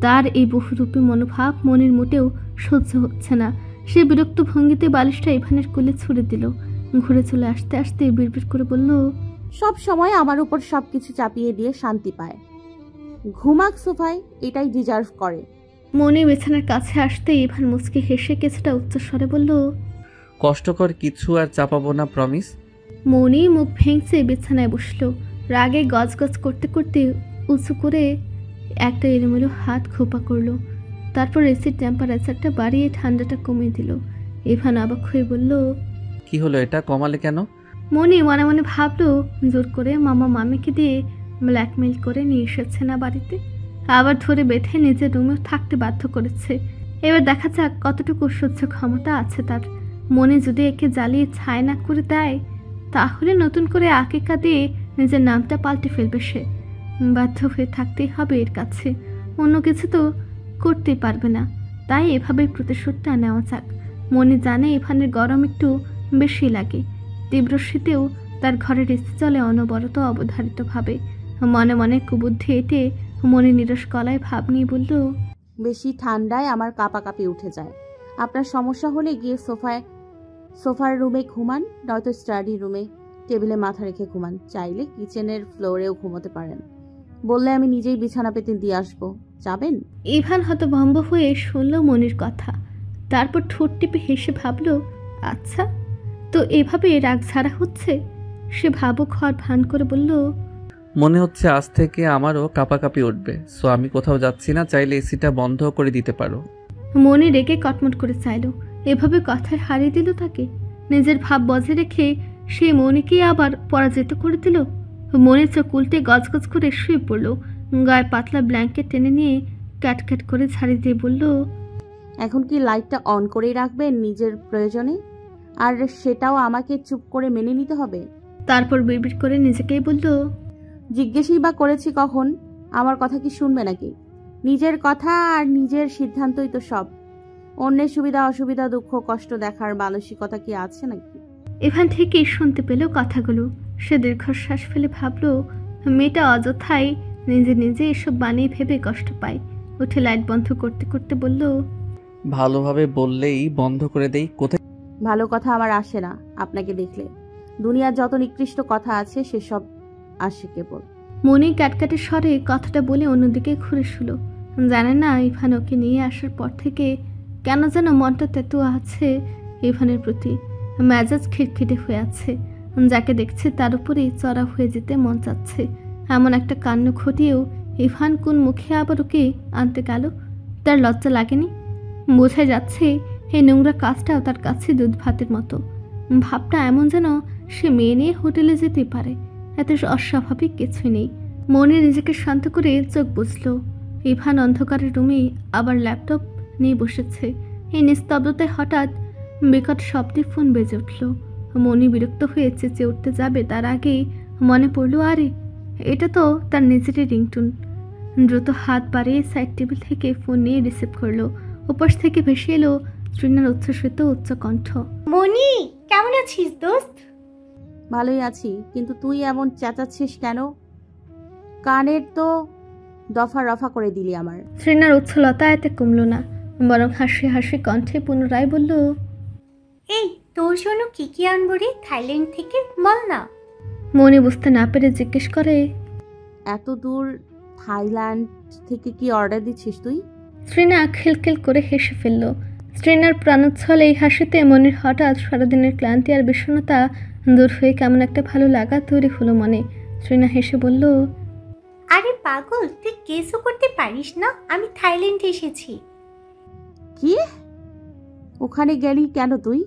তার এই বহুরূপী মনোভাব মনির মোটেও সহ্য হচ্ছে না। সে বিরক্ত ভঙ্গিতে বালিশটা ইভানের কোলে ছুড়ে দিল। ঘুরে চলে আসতে আসতে বিড়বিড় করে বলল, সব সময় আমার উপর সবকিছু চাপিয়ে দিয়ে শান্তি পায়। ঘুমাক সোফায়, এটাই ডিজার্ভ করে। মনি বিছানার কাছে আসতে ইভান মুচকি হেসে কিছুটা উচ্চস্বরে বলল, কষ্টকর কিছু আর চাপাবো না, প্রমিস। মনি মুখ ভেঙচে বিছানায় বসলো। রাগে গজগজ করতে করতে উঁচু করে একটা এলোমেলো হাত খোপা করলো। তারপর এসির টেম্পারেচারটা বাড়িয়ে ঠান্ডাটা কমিয়ে দিল। ইভান অবাক হয়ে বলল, কি হলো, এটা কমালে কেন? মনি মনে মনে ভাবলো, জোর করে মামা মামিকে দিয়ে ব্ল্যাকমেল করে নিয়ে এসেছে না বাড়িতে, আবার ধরে বেঁধে নিজের রুমেও থাকতে বাধ্য করেছে। এবার দেখা যাক কতটুকু সহ্য ক্ষমতা আছে তার। মনে যদি একে জ্বালিয়ে ছাই না করে দেয়, তাহলে নতুন করে আকিকা দিয়ে নিজের নামটা পাল্টে ফেলবে সে। বাধ্য হয়ে থাকতেই হবে এর কাছে, অন্য কিছু তো করতেই পারবে না। তাই এভাবেই প্রতিশোধটা নেওয়া যাক। মনে জানে ইভানের গরম একটু বেশি লাগে। তীব্র শীতেও তার ঘরের এসি চলে অনবরত অবধারিতভাবে। মনে মনে কুবুদ্ধি এঁটে মনে নিরস গলায় ভাব নিয়ে বলল, বেশি ঠান্ডায় আমার কাঁপাকাঁপি উঠে যায়। আপনার সমস্যা হলে গিয়ে সোফার রুমে ঘুমান, নয়তো স্টাডি রুমে টেবিলে মাথা রেখে ঘুমান। চাইলে কিচেনের ফ্লোরেও ঘুমোতে পারেন। বললে আমি নিজেই বিছানা পেতে দিয়ে আসবো, যাবেন? ইভান হতভম্ব হয়ে শুনল মনির কথা। তারপর ঠোঁট টিপে হেসে ভাবল, আচ্ছা তো এভাবে রাগ ঝাড়া হচ্ছে। সে ভাবুক হওয়ার ভান করে বলল, মনে হচ্ছে আজ থেকে আমারও কাঁপাকাঁপি উঠবে, সো আমি কোথাও যাচ্ছি না, চাইলে এসিটা বন্ধ করে দিতে পারো। মনি রেগে কটমট করে চাইল। এভাবে কথায় হারিয়ে দিল তাকে। নিজের ভাব বজায় রেখে সে মনিকে আবার পরাজিত করে দিল। মনে চোখ উল্টে গজগজ করে শুয়ে পড়ল। গায়ে পাতলা ব্ল্যাঙ্কেট টেনে নিয়ে ক্যাটক্যাট করে ঝাড়ি দিয়ে বলল, এখন কি লাইটটা অন করেই রাখবেন নিজের প্রয়োজনে? আর সেটাও আমাকে চুপ করে মেনে নিতে হবে? তারপর বিড়বিড় করে নিজেকেই বলল, জিজ্ঞেসই বা করেছি কখন? আমার কথা কি শুনবে নাকি? নিজের কথা আর নিজের সিদ্ধান্তই তো সব। অন্যের সুবিধা অসুবিধা দুঃখ কষ্ট দেখার মানসিকতা কি আছে নাকি? এখান থেকেই শুনতে পেল কথাগুলো। সে দীর্ঘশ্বাস ফেলে ভাবল, মেয়েটা অযথাই নিজে নিজে এসব বানিয়ে ভেবে কষ্ট পায়। উঠে লাইট বন্ধ করতে করতে বলল, ভালোভাবে বললেই বন্ধ করে দেই। কোথায়? ভালো কথা আমার আসে না আপনাকে দেখলে। দুনিয়ার যত নিকৃষ্ট কথা আছে সেসব আসে কেবল। মনি ক্যাটক্যাটের স্বরে কথাটা বলে অন্যদিকে ঘুরে শুল। জানে না ইভান ওকে নিয়ে আসার পর থেকে কেন যেন মনটা তেতুয়া আছে ইভানের প্রতি। মেজাজ খিটখিটে হয়ে আছে। যাকে দেখছে তার উপরেই চড়া হয়ে যেতে মন চাচ্ছে। এমন একটা কাণ্ড ঘটিয়েও ইভান কোন মুখে আবার ওকে আনতে গেল? তার লজ্জা লাগেনি? বোঝা যাচ্ছে এই নোংরা কাজটাও তার কাছে দুধ ভাতের মতো। ভাবটা এমন যেন সে মেয়ে নিয়ে হোটেলে যেতে পারে। এত অস্বাভাবিক কিছুই নেই। মনে নিজেকে শান্ত করে চোখ বুঝল। ইভান অন্ধকারের রুমে আবার ল্যাপটপ নিয়ে বসেছে। এই নিস্তব্ধতায় হঠাৎ বিকট শব্দে ফোন বেজে উঠল। মনি বিরক্ত হয়ে চেঁচে উঠতে যাবে তার আগেই মনে পড়ল, আরে এটা তো তার নিজেরই রিংটোন। দ্রুত হাত বাড়িয়ে সাইড টেবিল থেকে ফোন নিয়ে রিসিভ করলো। ওপাশ থেকে ভেসে এলো তৃণার উচ্ছ্বসিত উচ্চ কণ্ঠ, মনি কেমন আছিস দোস্ত? ভালোই আছি, কিন্তু তুই এমন চেঁচাচ্ছিস কেন? কানের তো দফা রফা করে দিলি আমার। তৃণার উচ্ছলতা এতে কমল না, বরং হাসি হাসি কণ্ঠে পুনরায় বলল, এই তোর জন্য কি কি আনবো রে থাইল্যান্ড থেকে, বল না। মনি বুঝতে না পেরে জিজ্ঞেস করে, এত দূর থাইল্যান্ড থেকে কি অর্ডার দিচ্ছিস তুই? তৃণা খিলখিল করে হেসে ফেলল। তৃণার প্রাণোচ্ছল এই হাসিতে মনির হঠাৎ সারাদিনের ক্লান্তি আর বিষণ্ণতা দূর হয়ে কেমন একটা ভালো লাগা তৈরি হলো মনে। তৃণা হেসে বলল, আরে পাগল, তুই গেসও করতে পারিস না আমি থাইল্যান্ডে এসেছি। কি? ওখানে গেলি কেন তুই?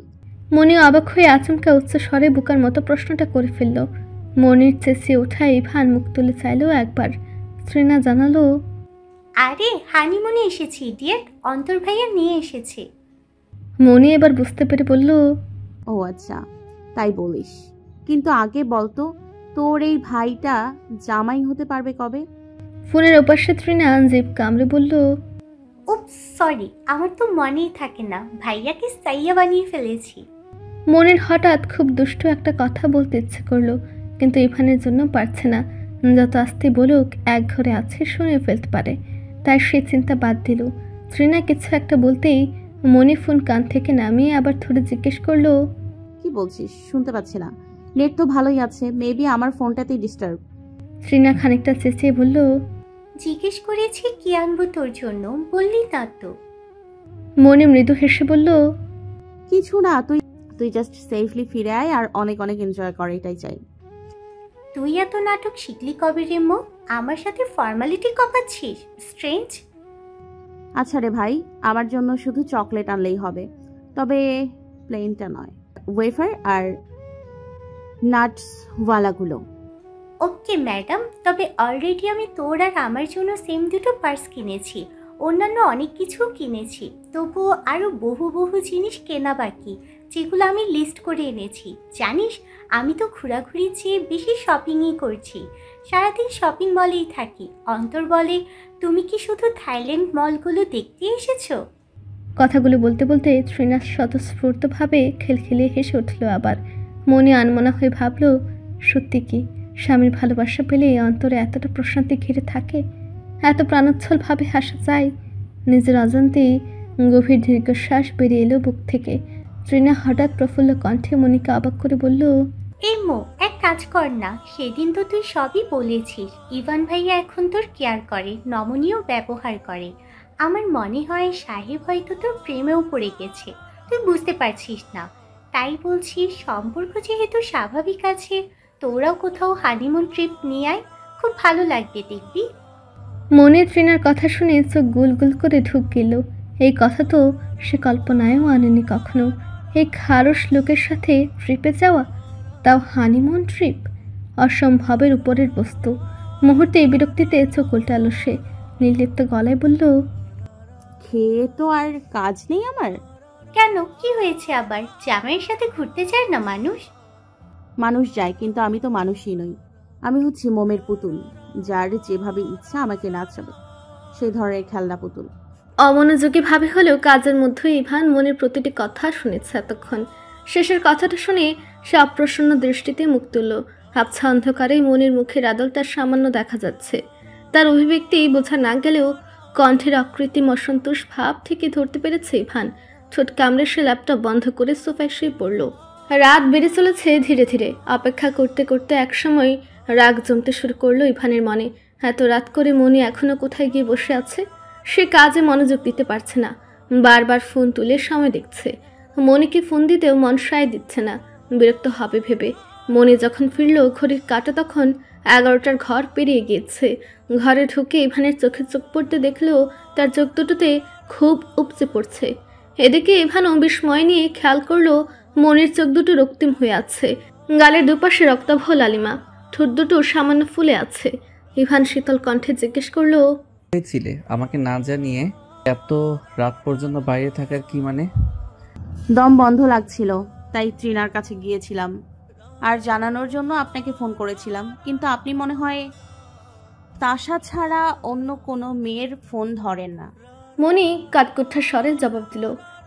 মনি অবাক হয়ে আচমকা উচ্চ স্বরে বুকার মতো প্রশ্নটা করে ফেলল। মনির চেঁচিয়ে ওঠা ইভান মুখ তুলে চাইল একবার। তৃণা জানালো, আরে হানিমুনে এসেছি ডিয়েট, অন্তর ভাইয়া নিয়ে এসেছে। মনি এবার বুঝতে পেরে বলল, ও আচ্ছা তাই বলিস, কিন্তু আগে বলতো তোর এই ভাইটা জামাই হতে পারবে কবে? ফোনের ওপাশে তৃণা জিভ কামড়ে বলল, উপস সরি, আমার তো মনেই থাকে না, ভাইয়াকে সাইয়া বানিয়ে ফেলেছি। মনির হঠাৎ খুব দুষ্ট একটা কথা বলতে ইচ্ছে করলো, কিন্তু ইভানের জন্য পারছে না। যত আস্তে বলুক এক ঘরে আছে শুনে ফেলতে পারে, তাই সে চিন্তা বাদ দিল। তৃণা কিছু একটা বলতেই মনি ফোন কান থেকে নামিয়ে আবার ধরে জিজ্ঞেস করলো, কি বলছিস? শুনতে পাচ্ছি না। নেট তো ভালোই আছে, মেবি আমার ফোনটাতেই ডিস্টার্ব। তৃণা খানিকটা চেঁচিয়ে বলল, জিজ্ঞেস করেছি কি আনবো তোর জন্য, বললি না তো। মনি মৃদু হেসে বলল, কিছু না, তুই তুই জাস্ট সেফলি ফিরে আয় আর অনেক অনেক এনজয় কর, এটাই চাই। তুই এত নাটক শিখলি কবে রে মো? আমার সাথে ফর্মালিটি কপাচ্ছিস? স্ট্রেঞ্জ। আচ্ছা রে ভাই, আমার জন্য শুধু চকলেট আনলেই হবে, তবে প্লেনটা নয়, ওয়েফার আর নাটস ওয়ালাগুলো। ওকে ম্যাডাম, তবে অলরেডি আমি তোর আর আমার জন্য সেম দুটো পার্স কিনেছি, অন্যান্য অনেক কিছু কিনেছি, তবুও আরও বহু বহু জিনিস কেনা বাকি, যেগুলো আমি লিস্ট করে এনেছি। জানিস, আমি তো ঘোরাঘুরির চেয়ে বেশি শপিংই করছি, সারাদিন শপিং মলেই থাকি। অন্তর বলে, তুমি কি শুধু থাইল্যান্ড মলগুলো দেখতে এসেছো? কথাগুলো বলতে বলতে তৃণা স্বতঃস্ফূর্তভাবে খিলখিলে হেসে উঠল। আবার মনে আনমনা হয়ে ভাবল, সত্যি কি স্বামীর ভালোবাসা পেলে অন্তরে এতটা প্রশান্তি ঘিরে থাকে, এত প্রাণোচ্ছলভাবে হাসা যায়। নিজের অজান্তেই গভীর দীর্ঘশ্বাস বেরিয়ে এলো বুক থেকে। তৃণা হঠাৎ প্রফুল্ল কণ্ঠে মনিকে অবাক করে বলল, এমো, এক কাজ কর না, সেদিন তো তুই সবই বলেছিস। ইভান ভাইয়া এখন তোর কেয়ার করে, নমনীয় ব্যবহার করে। আমার মনে হয় সাহেব হয়তো তোর প্রেমেও পড়ে গেছে, তুই বুঝতে পারছিস না। তাই বলছি, সম্পর্ক যেহেতু স্বাভাবিক আছে, তোরাও কোথাও হানিমুন ট্রিপ নিয়ে আয়, খুব ভালো লাগবে দেখবি। মনে তৃণার কথা শুনে চোখ গুল গুল করে ঢুক গেল। এই কথা তো সে কল্পনায়ও আনেনি কখনো। এই খারস লোকের সাথে ট্রিপে যাওয়া, তাও হানিমুন ট্রিপ, অসম্ভবের উপরের বস্তু। মুহূর্তে বিরক্তিতে চোখ উল্টালো সে। নির্লিপ্ত গলায় বলল, খেয়ে তো আর কাজ নেই আমার। কেন, কি হয়েছে আবার? জামাইয়ের সাথে ঘুরতে চায় না মানুষ? মানুষ যায়, কিন্তু আমি তো মানুষই নই। আমি হচ্ছি মোমের পুতুল, যার যেভাবে ইচ্ছা আমাকে নাচাবে, সেই ধরনের খেলনা পুতুল। অমনোযোগী ভাবে হলেও কাজের মধ্যে ইভান মনের প্রতিটি কথা শুনেছে এতক্ষণ। শেষের কথাটা শুনে সে অপ্রসন্ন দৃষ্টিতে মুখ তুলল। আবছা অন্ধকারে মনের মুখের আদল তার সামান্য দেখা যাচ্ছে। তার অভিব্যক্তি বোঝা না গেলেও কণ্ঠের অকৃত্রিম অসন্তোষ ভাব থেকে ধরতে পেরেছে ইভান। ঠোঁট কামড়ে সে ল্যাপটপ বন্ধ করে সোফায় শুয়ে পড়ল। রাত বেড়ে চলেছে ধীরে ধীরে। অপেক্ষা করতে করতে একসময় রাগ জমতে শুরু করলো ইভানের মনে। এত রাত করে মনি এখনো কোথায় গিয়ে বসে আছে? সে কাজে মনোযোগ দিতে পারছে না, বারবার ফোন তুলে সময় দেখছে। মনিকে ফোন দিতেও মন সায় দিচ্ছে না, বিরক্ত হবে ভেবে। মনি যখন ফিরল, ঘড়ির কাঁটা তখন 11টার ঘর পেরিয়ে গিয়েছে। ঘরে ঢুকে ইভানের চোখে চোখ পড়তে দেখলেও তার চোখ দুটোতে খুব উপচে পড়ছে। এদিকে ইভানও বিস্ময় নিয়ে খেয়াল করলো মনির চোখ দুটো রক্তিম হয়ে আছে, গালের দুপাশে রক্তাভ লালিমা, ঠোঁট দুটো সামান্য ফুলে আছে। ইভান শীতল কণ্ঠে জিজ্ঞেস করলো, ছিলে আমাকে না জানিয়ে এত রাত পর্যন্ত বাইরে থাকার কি মানে? দম বন্ধ লাগছিল, তাই তৃণার কাছে গিয়েছিলাম আর জানানোর জন্য আপনাকে ফোন করেছিলাম, কিন্তু আপনি মনে হয় তাশা ছাড়া অন্য কোনো মেয়ের ফোন ধরেন না। মনি কাঠকুঠা স্বরে জবাব দিল।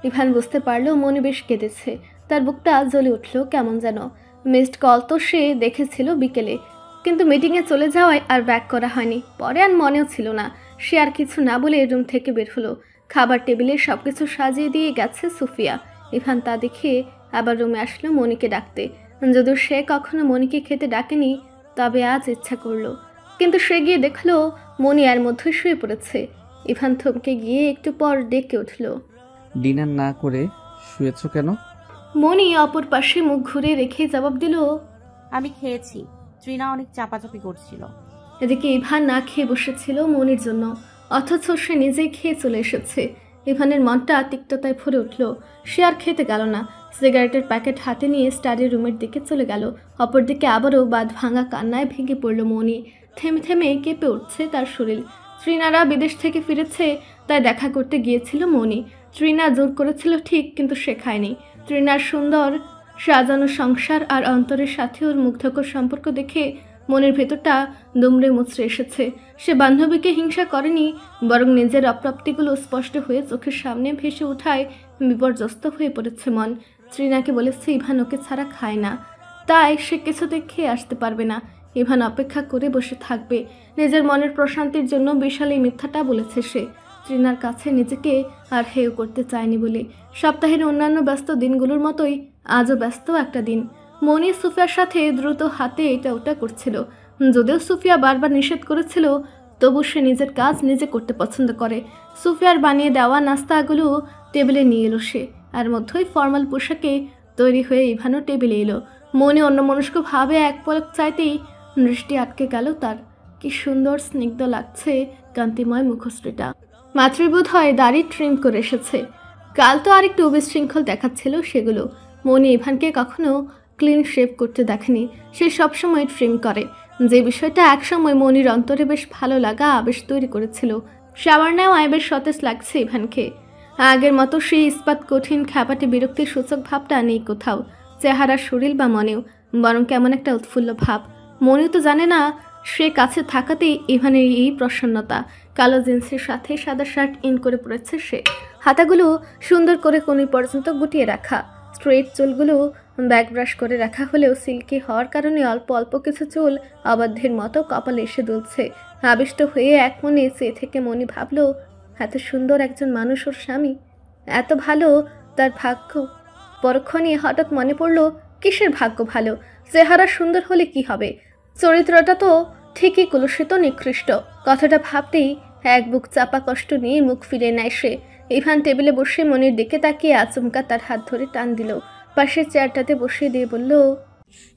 ইভান বুঝতে পারলো মনি বেশ কেঁদেছে। তার বুকটা জ্বলে উঠল কেমন যেন। মিসড কল তো সে দেখেছিল বিকেলে, কিন্তু মিটিংয়ে চলে যাওয়ায় আর ব্যাক করা হয়নি। পরে আর মনেও ছিল না। সে আর কিছু না বলে রুম থেকে বের হলো। খাবার টেবিলে সব কিছু সাজিয়ে দিয়ে গেছে সুফিয়া। ইভান তা দেখে আবার রুমে আসলো মনিকে ডাকতে। যদিও সে কখনো মনিকে খেতে ডাকেনি, তবে আজ ইচ্ছা করলো। কিন্তু সে গিয়ে দেখলো মনি এর মধ্যে শুয়ে পড়েছে। ইভান থমকে গিয়ে একটু পর ডেকে উঠল, ডিনার না করে শুয়েছো কেন? মনি অপর পাশে মুখ ঘুরে রেখে জবাব দিল, আমি খেয়েছি। তৃণা অনেক চাপাচাপি করছিল। এদিকে ইভান না খেয়ে বসেছিল মনির জন্য, অথচ সে নিজেই খেয়ে চলে এসেছে। ইভানের মনটা তিক্ততায় ভরে উঠল। সে আর খেতে গেল না। সিগারেটের প্যাকেট হাতে নিয়ে স্টাডি রুমের দিকে চলে গেল। অপরদিকে আবারও বাঁধ ভাঙা কান্নায় ভেঙে পড়ল মনি। থেমে থেমে কেঁপে উঠছে তার শরীর। তৃণারা বিদেশ থেকে ফিরেছে, তাই দেখা করতে গিয়েছিল মনি। তৃণা জোর করেছিল ঠিক, কিন্তু সে খায়নি। তৃণার সুন্দর সাজানো সংসার আর অন্তরের সাথে ওর মুগ্ধকর সম্পর্ক দেখে মনের ভেতরটা দুমড়ে মুচড়ে এসেছে। সে বান্ধবীকে হিংসা করেনি, বরং নিজের অপ্রাপ্তিগুলো স্পষ্ট হয়ে চোখের সামনে ভেসে ওঠায় বিপর্যস্ত হয়ে পড়েছে মন। তৃণাকে বলেছে ইভান ওকে ছাড়া খায় না, তাই সে কিছুতে খেয়ে আসতে পারবে না। ইভান অপেক্ষা করে বসে থাকবে। নিজের মনের প্রশান্তির জন্য বিশাল এই মিথ্যাটা বলেছে সে। তৃণার কাছে নিজেকে আর হেয় করতে চায়নি বলে। সপ্তাহের অন্যান্য ব্যস্ত দিনগুলোর মতোই আজও ব্যস্ত একটা দিন। মনি সুফিয়ার সাথে দ্রুত হাতে এটা ওটা করছিল। যদিও সুফিয়া বারবার নিষেধ করেছিল, তবু সে নিজের কাজ নিজে করতে পছন্দ করে। সুফিয়ার বানিয়ে দেওয়া নাস্তাগুলো টেবিলে নিয়ে এলো সে। আর মধ্যেই ফর্মাল পোশাকে তৈরি হয়ে ইভানও টেবিলে এলো। মনে অন্যমনস্ক ভাবে এক পলক চাইতেই দৃষ্টি আটকে গেল তার। কি সুন্দর স্নিগ্ধ লাগছে কান্তিময় মুখশ্রীটা। মাত্রই বোধ হয় দাড়ি ট্রিম করে এসেছে। কাল তো আর একটু বিশৃঙ্খল দেখাচ্ছিল সেগুলো। মনি ইভানকে কখনো ক্লিন শেভ করতে দেখেনি, সে সবসময় ট্রিম করে, যে বিষয়টা একসময় মনির অন্তরে বেশ ভালো লাগা আবেশ তৈরি করেছিল। শাওয়ার নেওয়ায় বেশ সতেজ লাগছে ইভানকে। আগের মতো সেই ইস্পাত কঠিন খ্যাপাটে বিরক্তির সূচক ভাবটা নেই কোথাও, চেহারা, শরীর বা মনেও, বরং কেমন একটা উৎফুল্ল ভাব। মনিও তো জানে না সে কাছে থাকাতেই ইভানের এই প্রসন্নতা। কালো জিন্সের সাথে সাদা শার্ট ইন করে পড়েছে সে, হাতাগুলো সুন্দর করে কোণী পর্যন্ত গুটিয়ে রাখা, স্ট্রেট চুলগুলো ব্যাক ব্রাশ করে রাখা হলেও সিল্কি হওয়ার কারণে অল্প অল্প কিছু চুল অবাধ্যের মতো কপালে এসে দুলছে। আবিষ্ট হয়ে এক মনে চেয়ে থেকে মনি ভাবল, এত সুন্দর একজন মানুষ ওর স্বামী, এত ভালো তার ভাগ্য। পরক্ষণে হঠাৎ মনে পড়ল, কিসের ভাগ্য ভালো? চেহারা সুন্দর হলে কি হবে, চরিত্রটা তো ঠিকই কলুষিত, নিকৃষ্ট। কথাটা ভাবতেই এক বুক চাপা কষ্ট নিয়ে মুখ ফিরে নেয় সে। ইভান টেবিলে বসে মনির দিকে তাকিয়ে আচমকা তার হাত ধরে টান দিল, পাশের চেয়ারটাতে বসিয়ে দিয়ে বলল,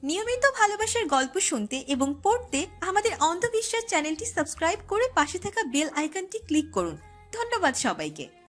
নিয়মিত ভালোবাসার গল্প শুনতে এবং পড়তে আমাদের অন্ধবিশ্বাস চ্যানেলটি সাবস্ক্রাইব করে পাশে থাকা বেল আইকনটি ক্লিক করুন। ধন্যবাদ সবাইকে।